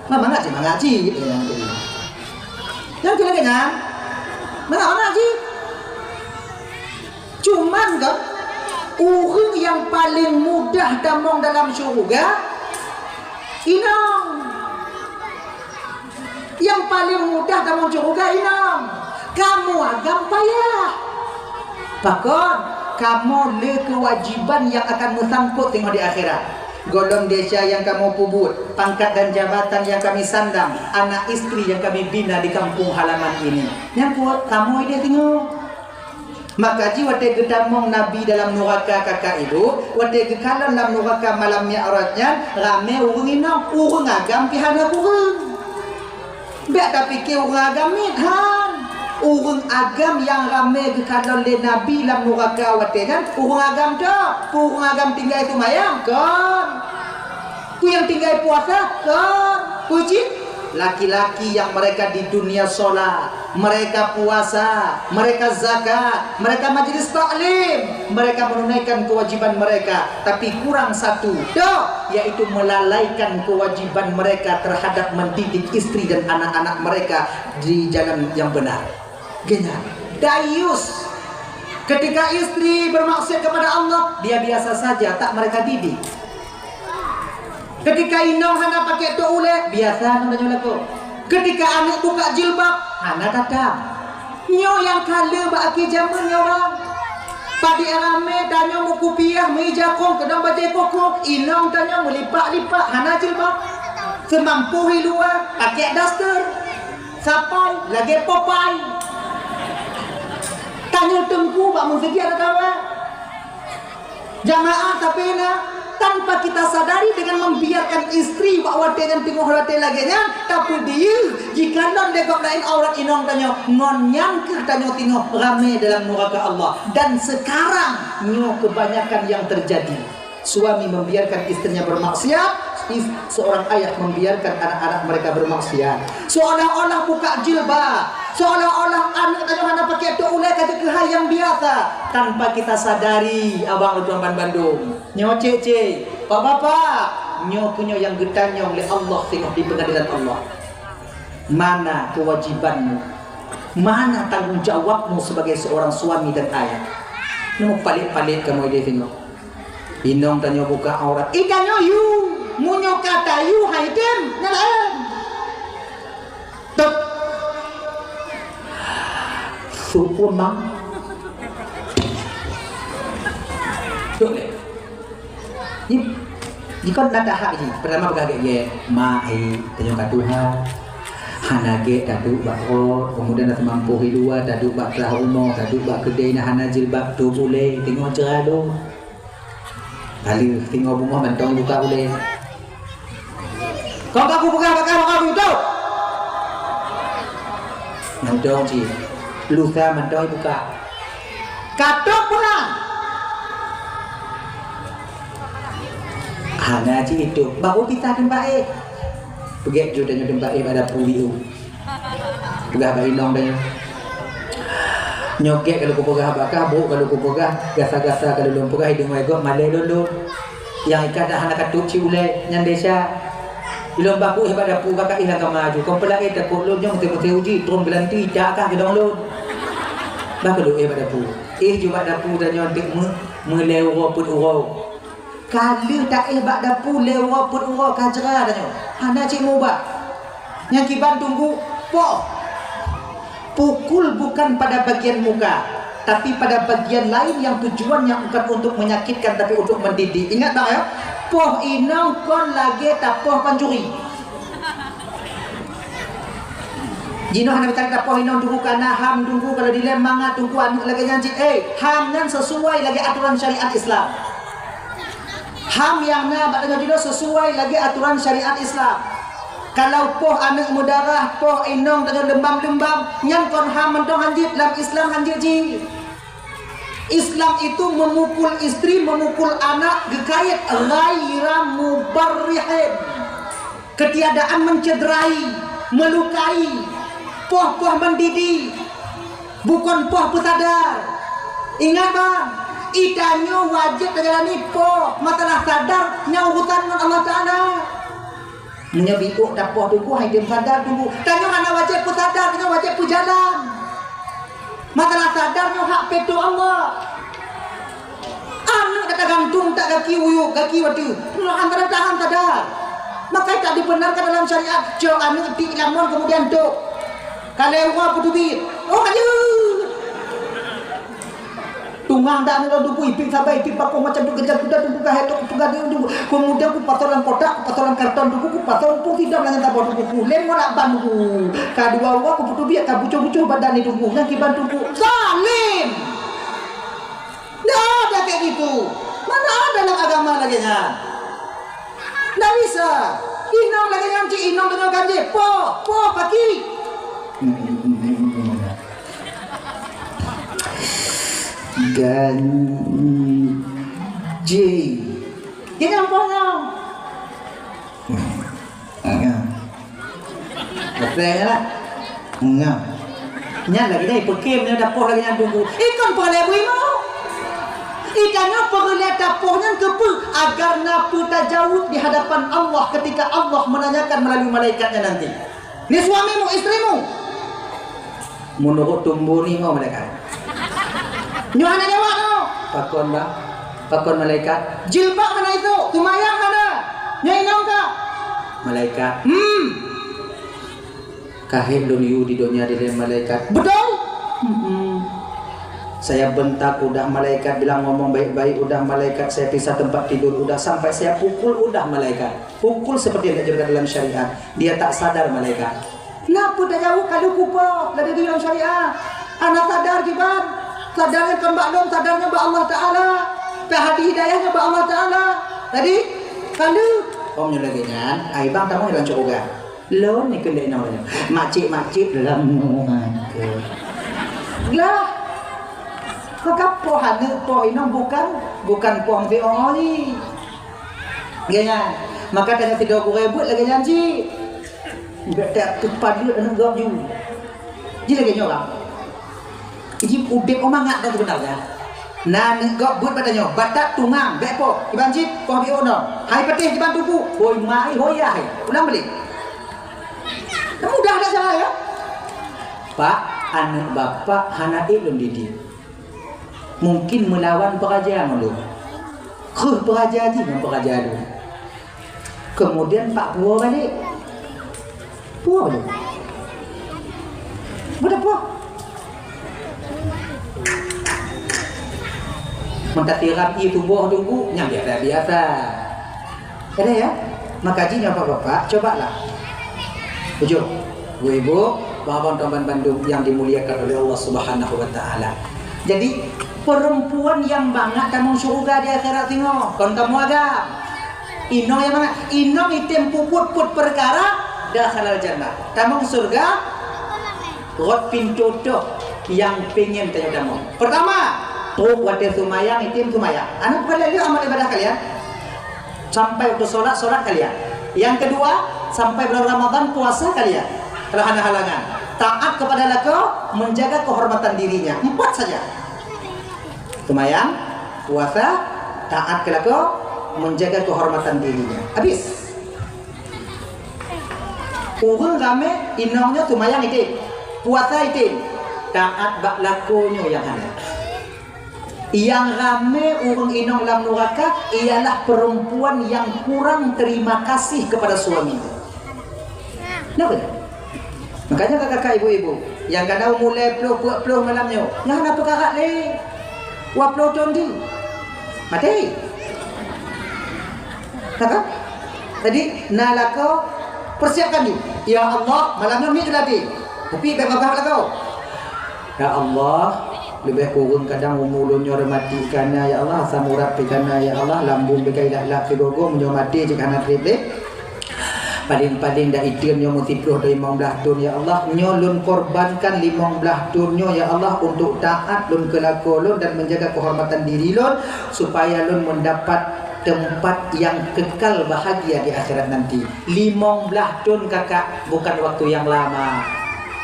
mangga ci yang lagi kan mana ci. Cuman kan orang yang paling mudah damong dalam syurga inang. Yang paling mudah damong syurga inang. Kamu agam payah. Bahkan kamu le kewajiban yang akan bersangkut tengok di akhirat. Golong desa yang kamu pubut, pangkat dan jabatan yang kami sandang, anak istri yang kami bina di kampung halaman ini. Yang kuat kamu ini tengok. Maka jiwa te gedamong Nabi dalam neraka kakak ibu, wate gekalan dalam neraka malam mi'rajnya, rame urung inang, urung agam pihana kurung. Biar tak fikir urung agam mithan. Urung agam yang rame gekalan le Nabi dalam neraka wate kan, urung agam tak, urung agam tinggal itu mayang kan. Ku yang tinggal puasa kan, puji. Laki-laki yang mereka di dunia sholat, mereka puasa, mereka zakat, mereka majlis taklim, mereka menunaikan kewajiban mereka, tapi kurang satu, yaitu melalaikan kewajiban mereka terhadap mendidik istri dan anak-anak mereka di jalan yang benar. Genya, dayus. Ketika istri bermaksud kepada Allah, dia biasa saja, tak mereka didik. Ketika inong hana pakai toule, biasa nanya laku. Ketika anak buka jilbab, hana datang. Nyo yang kala baki zaman orang. Padi rame tanya mu kupiah meja kong kedang baca kokok inong tanya mu lipak-lipak hana jilbab semampu hilua pakai daster sapai lagi popai tanya tengku bak mu segi ada kawan jamaah tapi tanpa kita sadari dengan membiarkan istri bawa dengan tengok hati lagi nya tapi dia jika non dekok lain aurat inong tanya non nyangkir tanya tengok ramai dalam neraka Allah. Dan sekarang nyo kebanyakan yang terjadi suami membiarkan istrinya bermaksiat, seorang ayah membiarkan anak-anak mereka bermaksiat, seolah-olah buka jilbab, seolah-olah anak tanya pakai tok ulai kata kehal yang biasa tanpa kita sadari. Abang tuan Bandung nyo cece pak bapak nyo punya yang getanya oleh Allah tengok di pengadilan Allah. Mana kewajibanmu, mana tanggung jawabmu sebagai seorang suami dan ayah. Nyo palit-palit kamu dia tengok inong tanya buka aurat ikanyo you munyo kata you haidem nalaan tok suku mang tok le jika nak hak ni pertama bergagak ye mai tanya kat Tuhan hanage tadu bakro kemudian nak mampu hilua tadu bak kelah umur tadu bak kedai na hana jilbab tu boleh tengok cerah dong kali tengok bunga mentong buka boleh kau aku buka bakal itu mentong ci luka mentong buka katok perang hana ci itu baru kita tempat pergi juta tempat pada puliu pegah bainong dan nyokek kalau ku pegah bakah bu kalau ku pegah gasa-gasa kalau belum pegah hidung wego malai lulu yang ikan dah anak katuk ci ulai nyan desa ilom baku hebat dapu bakah ilang ka maju kau pelai takut lu nyong teu uji trom belanti jakah ke dong lu bakah lu hebat dapu juga dapu dan nyon tek melewo put uro kali tak hebat dapu lewo put uro kajra dan nyon hana ci mubah yang kiban tunggu po pukul bukan pada bagian muka tapi pada bagian lain yang tujuannya bukan untuk menyakitkan tapi untuk mendidik. Ingat tak ya? Poh inang kon lagi tak poh pancuri. Jino hana bicara poh inang tunggu kana ham tunggu kalau dilem manga tunggu anu lagi nyanci ham nan sesuai lagi aturan syariat Islam. Ham yang na bakal jino sesuai lagi aturan syariat Islam. Kalau poh anak mudarah, poh inong dengan dembam-dembam, yang kon ham mentong hanjit dalam Islam hanjit ji. Islam itu memukul istri, memukul anak, gekayat ghaira mubarrihin. Ketiadaan mencederai, melukai, poh-poh mendidih, bukan poh pesadar. Ingat bang, idanyo wajib terjalani poh, masalah sadar, nyaurutan dengan Allah Ta'ala. Menyabiuk dapoh tunggu hai dem sadar tunggu tanya mana wajib pu sadar tanya wajib pu jalan masalah sadarnya hak pedo Allah anak kata gantung tak kaki uyuk kaki wadu antara tahan sadar maka tak dibenarkan dalam syariat jauh anak ti lamun kemudian dok kalau wa putubit oh ayo tungang dah mula dupu iping sampai iping pakong macam tu kerja kuda dupu kah itu kuda dupu kemudian ku patoran kotak patoran karton dupu ku patoran pun tidak dengan tabor dupu lem nak ban dupu kadua wa ku putu biak ka bucu-bucu badan itu dupu yang kiban dupu zalim dah ada kayak gitu mana ada dalam agama lagi nya dah bisa inong lagi nganci inong dengan ganji po pagi ganji dia nyampongnya katanya lah enggak nyat lagi dah pekem ni dapur lagi yang tunggu ikan boleh buimo ikannya perlu lihat dapurnya kepu agar napu tajawud di hadapan Allah ketika Allah menanyakan melalui malaikatnya nanti ni suamimu istrimu menurut tumbuh ni mau mereka nyo hana jawab no pakon bang pakon malaikat jilbab mana itu tumayang mana nyainong ka malaikat kahim dunia di dunia di malaikat betul Saya bentak udah, malaikat bilang ngomong baik-baik udah, malaikat saya pisah tempat tidur udah, sampai saya pukul udah malaikat. Pukul seperti yang diajarkan dalam syariat. Dia tak sadar malaikat. Kenapa dah jauh kalau kupo dari dalam syariat? Anak sadar kiban. Sadarnya kan maklum, sadarnya ba Allah Taala. Hadi hidayahnya ba Allah Taala. Tadi kalau omnya lagi kan, ai bang kamu hilang cukup gak? Lo ni kena namanya. Makcik dalam lah. Maka pohon po ini bukan pohon teori. Gaya, maka tanya tidak berebut lagi janji. Tak kepadu anak gak ju. Jadi lagi nyoba. Jadi udek omangat dah sebenarnya. Nah, gak buat padanya. Batak tungang, bepo. Ibanjit, pohon biono. Hai petih di tubuh. Hoi mai, hoi ai. Ulang balik. Mudah dah salah ya. Pak, anak bapak anak belum didik. Mungkin melawan peraja dulu. Peraja aja dengan peraja dulu. Kemudian Pak Puah balik. Puah dulu. Mudah Puah. Minta terapi tubuh dulu, yang biasa. Ada ya? Maka jinya bapak-bapak, cobalah. Tujuh, ibu, bapak-bapak Bandung yang dimuliakan oleh Allah Subhanahu Wa Taala. Jadi perempuan yang banget kamu surga di akhirat tengok. Kon kamu agak. Inong yang mana? Inong item puput perkara dah halal jannah. Kamu surga. Rot pintu tuh yang pengen tanya kamu. Pertama, tuh wadah sumayang item sumayang. Anak kalian lihat amal ibadah kalian. Sampai waktu solat kalian. Yang kedua, sampai bulan Ramadan puasa kalian. Terhadap halangan. Taat kepada laki, menjaga kehormatan dirinya. 4 saja. Semayang, puasa, taat ke laki, menjaga kehormatan dirinya. Habis. Orang rame inongnya semayang itu, puasa itu, taat bak lakunya yang ada. Yang rame orang inong dalam neraka ialah perempuan yang kurang terima kasih kepada suaminya. Kenapa? Makanya kakak ibu-ibu yang kadang mulai peluh malamnya, yang apa kakak ni? Wap peluh condi, mati. Kakak? Tadi nalakau persiapkan ni. Ya Allah, malamnya ni tadi. Tapi bagaimana kau? Ya Allah, lebih kurang kadang umulunnya remati karena ya Allah, samurat karena ya Allah, lambung bekai dak lak kegogong nyo mati jika anak triplet. Paling-paling dah itin nyo multipluh dari 15 tahun ya Allah, nyo lun korbankan 15 tahun nyo ya Allah untuk taat lun kelako lun dan menjaga kehormatan diri lun supaya lun mendapat tempat yang kekal bahagia di akhirat nanti. 15 tahun kakak bukan waktu yang lama.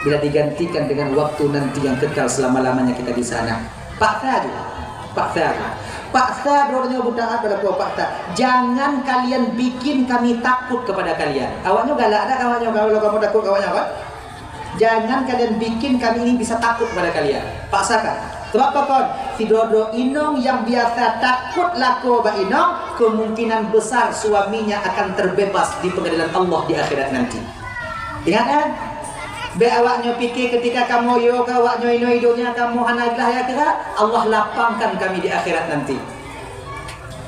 Bila digantikan dengan waktu nanti yang kekal selama-lamanya kita di sana. Paksa aja. Paksa dorongnya budak pada paksa. Jangan kalian bikin kami takut kepada kalian. Awaknya galak ada kawannya kalau kamu takut kawannya apa? Jangan kalian bikin kami ini bisa takut kepada kalian. Paksakan. Sebab apa kon? Si dodo inong yang biasa takut lako ba inong, kemungkinan besar suaminya akan terbebas di pengadilan Allah di akhirat nanti. Ingat kan? Be awaknya fikir ketika kamu yo awaknya ino hidupnya kamu hanaglah ya kira Allah lapangkan kami di akhirat nanti.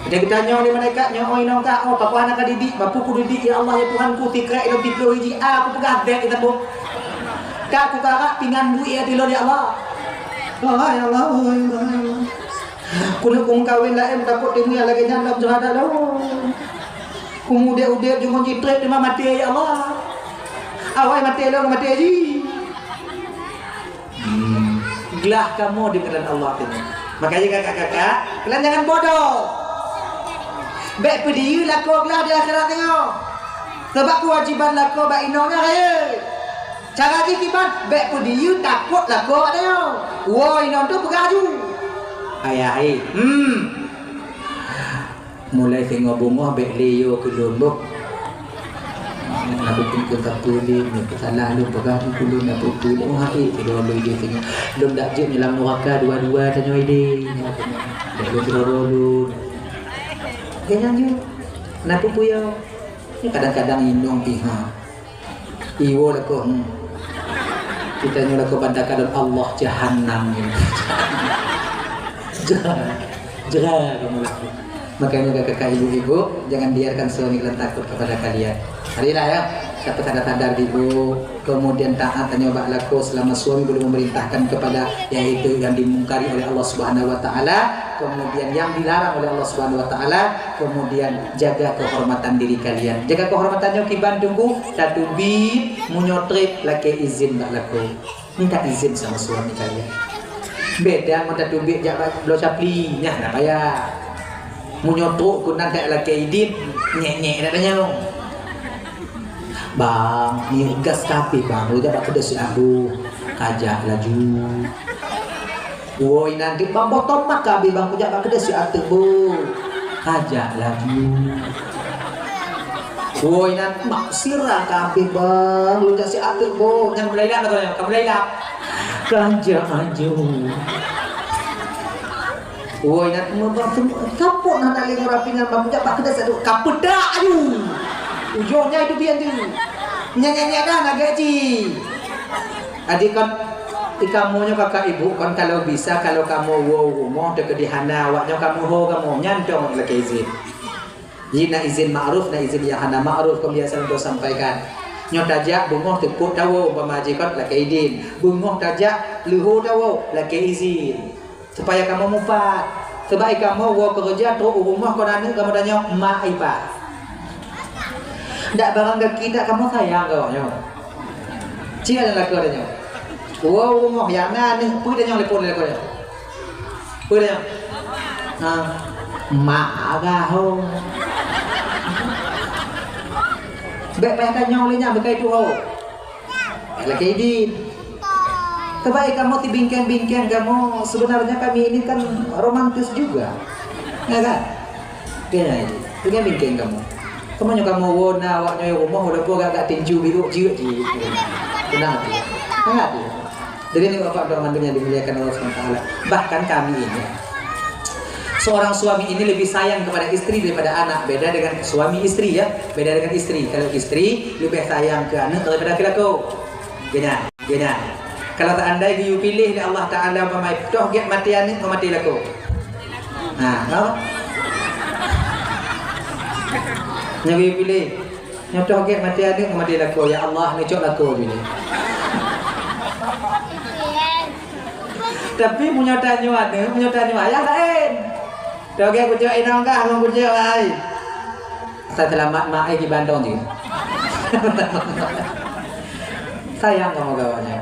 Kita tanya oleh malaikat nyo ino ka oh papa anak didik bapu ku didik ya Allah ya Tuhanku tikra ilo tiplo hiji aku pegah bet kita bu. Ka ku kara pingan bu ya dilo ya Allah. Oh ya Allah. Kuno kung kawin lain takut demi lagi nyandap jahada lo. Kumude-ude jeung jitret di mati ya Allah. Awai mati lo mati aja. Gelah kamu di jalan Allah ini. Makanya kakak-kakak, kalian jangan bodoh. Baik pediu lako gelah di akhirat tengok. Sebab kewajiban lako ba inongnya kaya. Cara dikibat baik pediu takut lako ada. Wo inong tu pegaju. Ayai. Mulai tengok bunga baik leo ke lombok. Aku pun tak boleh ni salah lu pegang dulu nak betul oh hai dia lu dia tengok lu dak je dalam neraka dua-dua tanya ide lu terlalu jangan ju nak puyo ni kadang-kadang inong pihak iwo lah ko kita nyola ko bandakan Allah jahannam ni Jerah kamu laki. Makanya kakak ibu-ibu, jangan biarkan suami kalian takut kepada kalian. Harilah ya, siapa sadar ibu, kemudian taat dan nyoba laku selama suami belum memerintahkan kepada yaitu yang dimungkari oleh Allah Subhanahu Wa Taala, kemudian yang dilarang oleh Allah Subhanahu Wa Taala, kemudian jaga kehormatan diri kalian. Jaga kehormatannya kiban tunggu, satu bit munyotrip laki izin mbak laku. Minta izin sama suami kalian. Beda mau satu bit jak belum sapli, nya nak payah. Munyotok ku nanti laki idin nyek-nyek katanya. Bang, ni gas kapi bang, lu jangan pedas si aduh, kajak laju. Woi nanti bang botol mak kapi bang, jangan pedas si atuh bu, kajak laju. Woi nanti mak sirah kapi bang, lu jangan si atuh bu, jangan berlailah katanya, kamu berlailah. Kajak laju. Woi nanti mau bang, kapok nak lagi ngurapingan bang, jangan pedas aduh, kapedak aduh. Ujungnya itu biar tu nyanyi dah nak gaji. Adik kan ikamunya kakak ibu kan kalau bisa kalau kamu wow rumah dekat di hana awaknya kamu ho kamu nyantong lagi izin. Jadi nak izin ma'ruf nak izin yang hana ma'ruf kamu biasa untuk sampaikan. Nyot tajak bungoh tekuk tawo umpama jikot lagi izin. Bungoh tajak luhu tawo lagi izin. Supaya kamu mufat. Sebab kamu wow kerja teruk rumah kau nanya kamu tanya mak ipar. Ndak barang kaki tak kamu sayang kau nyo. Cia dan laku ada nyo. Wow rumah yang na ni pui dah nyo lepon laku nyo. Pui dah nyo. Mak agak ho. Baik payah kan nyo linya bekai tu ho. Laki idin. Terbaik kamu ti bingkang-bingkang kamu sebenarnya kami ini kan romantis juga. Ya kan? Kena ini. Bingkang-bingkang kamu. Kamu kamu wona awaknya rumah udah pun agak tinju biru jiut ji. Tenang hati. Tenang hati. Jadi ini Bapak doa mandunya dimuliakan Allah SWT. Bahkan kami ini seorang suami ini lebih sayang kepada istri daripada anak. Beda dengan suami istri ya. Beda dengan istri. Kalau istri lebih sayang ke anak daripada ke laku. Gina, gina. Kalau tak andai you pilih oleh Allah Taala pamai toh get mati anak mati laku. Nah, tahu? Nyari pilih, nyotoh ke mati adik mati laku ya Allah ni cok laku pilih. Tapi punya tanya ada, punya tanya ayah lain. Doge aku cok inang kah, aku cok ay. Saya selamat mak di Bandung ni. Sayang kamu kawannya.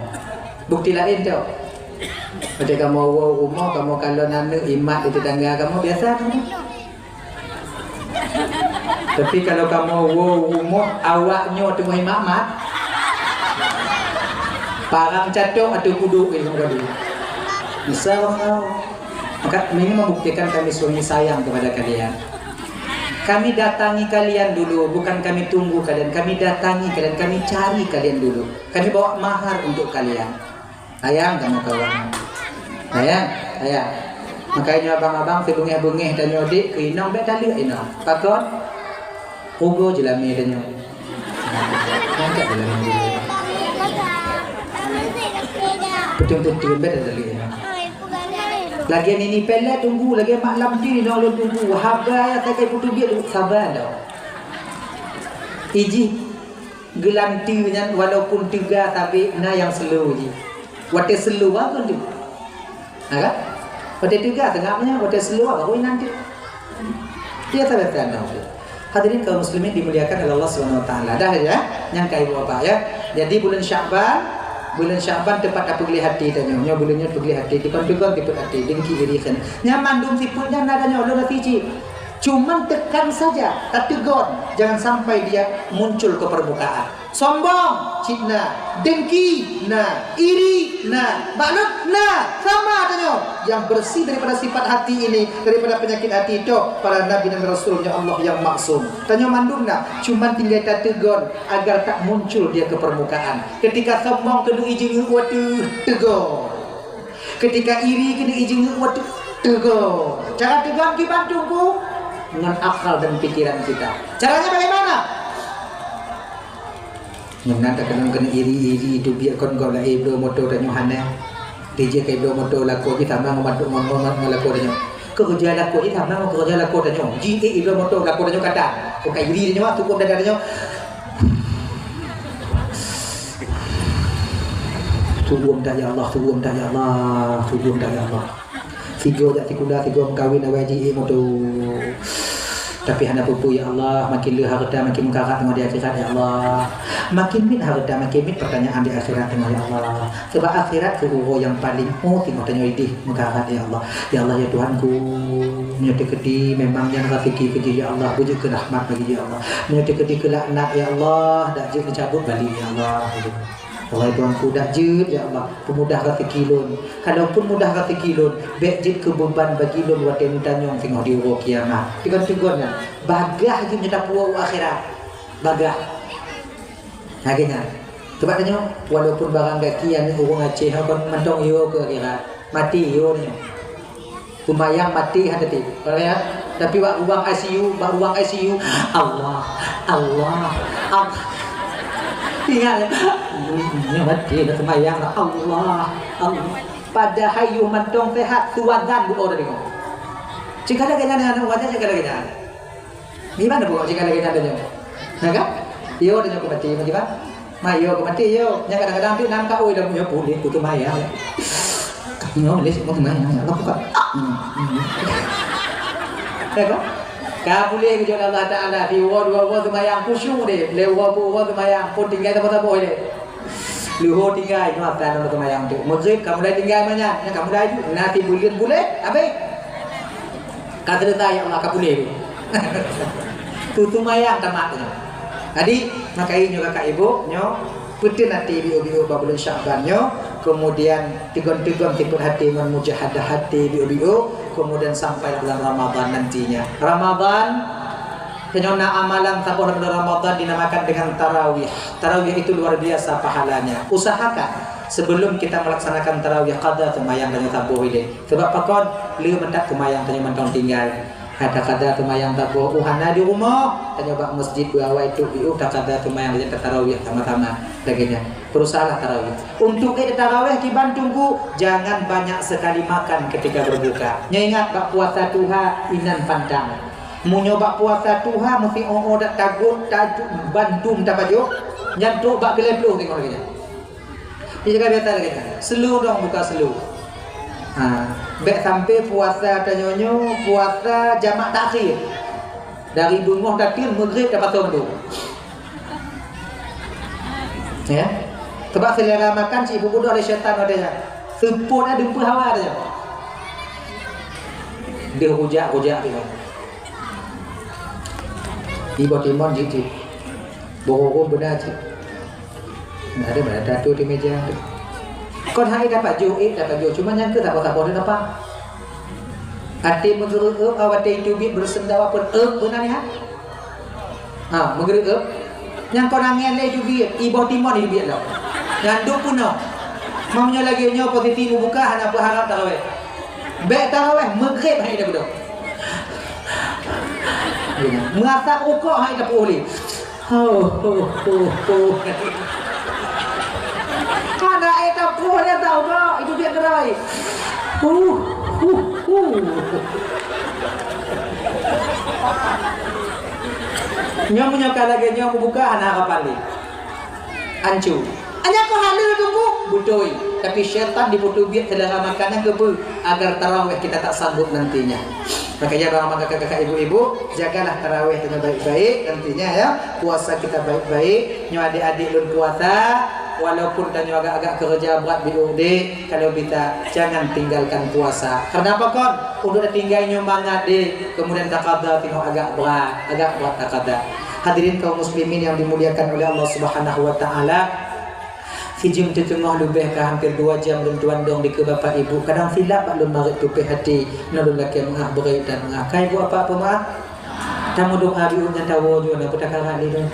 Bukti lain cok. Ketika kamu rumah, kamu kalau nanu imat di tetangga kamu biasa kamu. Tapi kalau kamu rumah awaknya tengah imat-mat parang catok atau kudu kamu tadi. Bisa kamu. Maka ini membuktikan kami suami sayang kepada kalian. Kami datangi kalian dulu, bukan kami tunggu kalian. Kami datangi kalian, kami cari kalian dulu. Kami bawa mahar untuk kalian. Sayang kamu kawan. Sayang, sayang. Makanya abang-abang sebungeh-bungeh dan nyodik ke inang baik tali inang. Pakon ugo je lah me dan nyok. Angkat je lah me dulu. Betul-betul baik tali inang. Lagian ini pele tunggu, lagian malam ni nak lu tunggu. Habis saya kaya putu biar sabar dah. Iji gelantinya walaupun 3 tapi na yang slow je. Wate slow apa tu? Agak? Wate 3 tengahnya wate slow apa kau nanti? Dia tak bertanda. Hadirin kaum muslimin dimuliakan oleh Allah Subhanahu wa taala. Dah ya, nyangka ibu bapak ya. Jadi bulan Sya'ban tepat apa geli hati tanya. Nya bulannya geli hati, dikon-dikon tipe hati, dengki dirikan. Nyaman dum tiputnya nadanya Allah fiji. Cuman tekan saja, tegon, jangan sampai dia muncul ke permukaan. Sombong, cina, dengki, nah, iri, nah, balut, nah, sama tanya. Yang bersih daripada sifat hati ini, daripada penyakit hati itu, para nabi dan rasulnya Allah yang maksum. Tanya mandum nah, cuman tinggal tegon agar tak muncul dia ke permukaan. Ketika sombong kena izin waktu tegon. Ketika iri kena izin waktu tegon. Cara tegon kita tunggu dengan akal dan pikiran kita. Caranya bagaimana? Menanda kena iri itu biar kon gol la ibro motor dan Yohana. DJ kai do motor laku kita mang mantuk laku dah nyo kerja laku kita mang kerja laku dah nyo GA do motor laku dah nyo kata ko kai diri dah nyo tu ko dah nyo Tubum dah ya Allah, tubum dah ya Allah, tubum dah ya Allah. Tiga dah tikunda, tiga kawin awal GA motor. Tapi hana pupu ya Allah, makin le harta makin mengkarat tengok di akhirat ya Allah. Makin min harta makin min pertanyaan di akhirat tengok ya Allah. Sebab akhirat ke yang paling tengok tanya idih mengkarat ya Allah. Ya Allah ya Tuhanku, menyuti kedi memang yang rafiki keji ya Allah, bujuk ke rahmat bagi ya Allah. Menyuti kedi ke laknat ya Allah, dak je mencabut balik ya Allah. Allah Tuhanku dak jut ya Allah, pemudah rezeki lun. Kalaupun mudah rezeki lun, bek jit ke beban bagi lun waten tanyong tengok di uro kiamat. Tigon-tigonnya, bagah je nyata puau akhirat. Bagah. Akhirnya, sebab tanya walaupun barang gakian ni urang Aceh kon mentong yo ke akhirat. Mati yo ni. Pumayang mati hati. Kalau ya, tapi wak ruang ICU, Allah. Ingat ya mati dah sembahyang Allah pada hayu mantong sehat suwagan bu orang tengok jika ada kena dengan wajah jika ada kena gimana bu jika ada kena dengan naga yo dengan mati macam mayo mati yo yang kadang-kadang tu nam kau dah punya boleh tu maya yo les mau kemana apa kok naga Kau boleh kejual Allah Ta'ala di dua semayang khusyuk deh, lewat semayang pun tinggal tempat boleh deh. Luhur tinggal, itu apa yang orang semayang tu? Maghrib kamu dah tinggal mana? Yang kamu dah itu nanti bulan boleh, apa? Kata dia Allah kau boleh. Tu semayang tamat tu. Jadi makai nyo kakak ibu nyo putih nanti bio bulan Syaban nyo, kemudian tigon-tigon tiput hati dengan mujahadah hati bio kemudian sampai bulan Ramadan nantinya. Ramadan penyona amalan tabur bulan Ramadan dinamakan dengan tarawih. Tarawih itu luar biasa pahalanya. Usahakan sebelum kita melaksanakan tarawih qada semayang dan tabuh ini. Sebab pakon lu mendak semayang tanya mentong tinggal. Kata-kata semayang tabuh uhana di rumah, tanya bak masjid bawah itu kata semayang dan tarawih sama-sama sebagainya. Berusahalah tarawih. Untuk tarawih kiban tunggu jangan banyak sekali makan ketika berbuka. Ingat bak puasa Tuhan inan pandang. Mu nyoba puasa Tuhan mesti dak tagut tajuk bandum tak baju. Nyantuk bak gelebluh tengok lagi. Dia jaga biasa lagi. Selu dong buka selu. Bek sampai puasa tanyonyo puasa jamak takhir. Dari bungoh takhir maghrib dapat tunduk. Ya. Sebab selera makan si ibu bodoh ada syaitan adanya. Sepun ada dempa hawa adanya. Dia hujak dia. Ibu timon jiji. Bohong benar je. Ada tato di meja tu. Kau hari dapat jo, cuma yang ke tak apa-apa dia dapat. Hati mengerup awak itu bit bersendawa pun benar ni ha. Mengerup. Yang kau nangis le juga ibu timon di biar dah. Yang duk pun no. Mamnya lagi nyo posisi buka hana berharap tarawih. Baik tarawih maghrib hai dah betul. Merasa ukok hai dah boleh. Ada eta boleh tahu kau itu dia gerai. Nyo menyoka lagi nyo buka hana kapali. Ancu. Hanya kau hadir tunggu budoi. Tapi syaitan dibutuh biar selera makanan kebu agar tarawih kita tak sambut nantinya. Makanya bang kakak-kakak ibu-ibu jagalah tarawih dengan baik-baik nantinya ya. Puasa kita baik-baik. Nyo adik-adik lun puasa walaupun dan nyo agak-agak kerja berat BOD kalau kita jangan tinggalkan puasa. Kenapa kon? Udah tinggal nyo mangat deh. Kemudian takada tengok agak berat takada. Hadirin kaum muslimin yang dimuliakan oleh Allah Subhanahu wa taala. Sijum tetengah lebih ke hampir 2 jam dan tuan dong di ke bapak ibu. Kadang silap pak lun marik tupi hati. Nalun laki mengah berai dan mengah. Kai buat apa-apa mah? Tamu doa biunya tawo jo na putakara ni dong.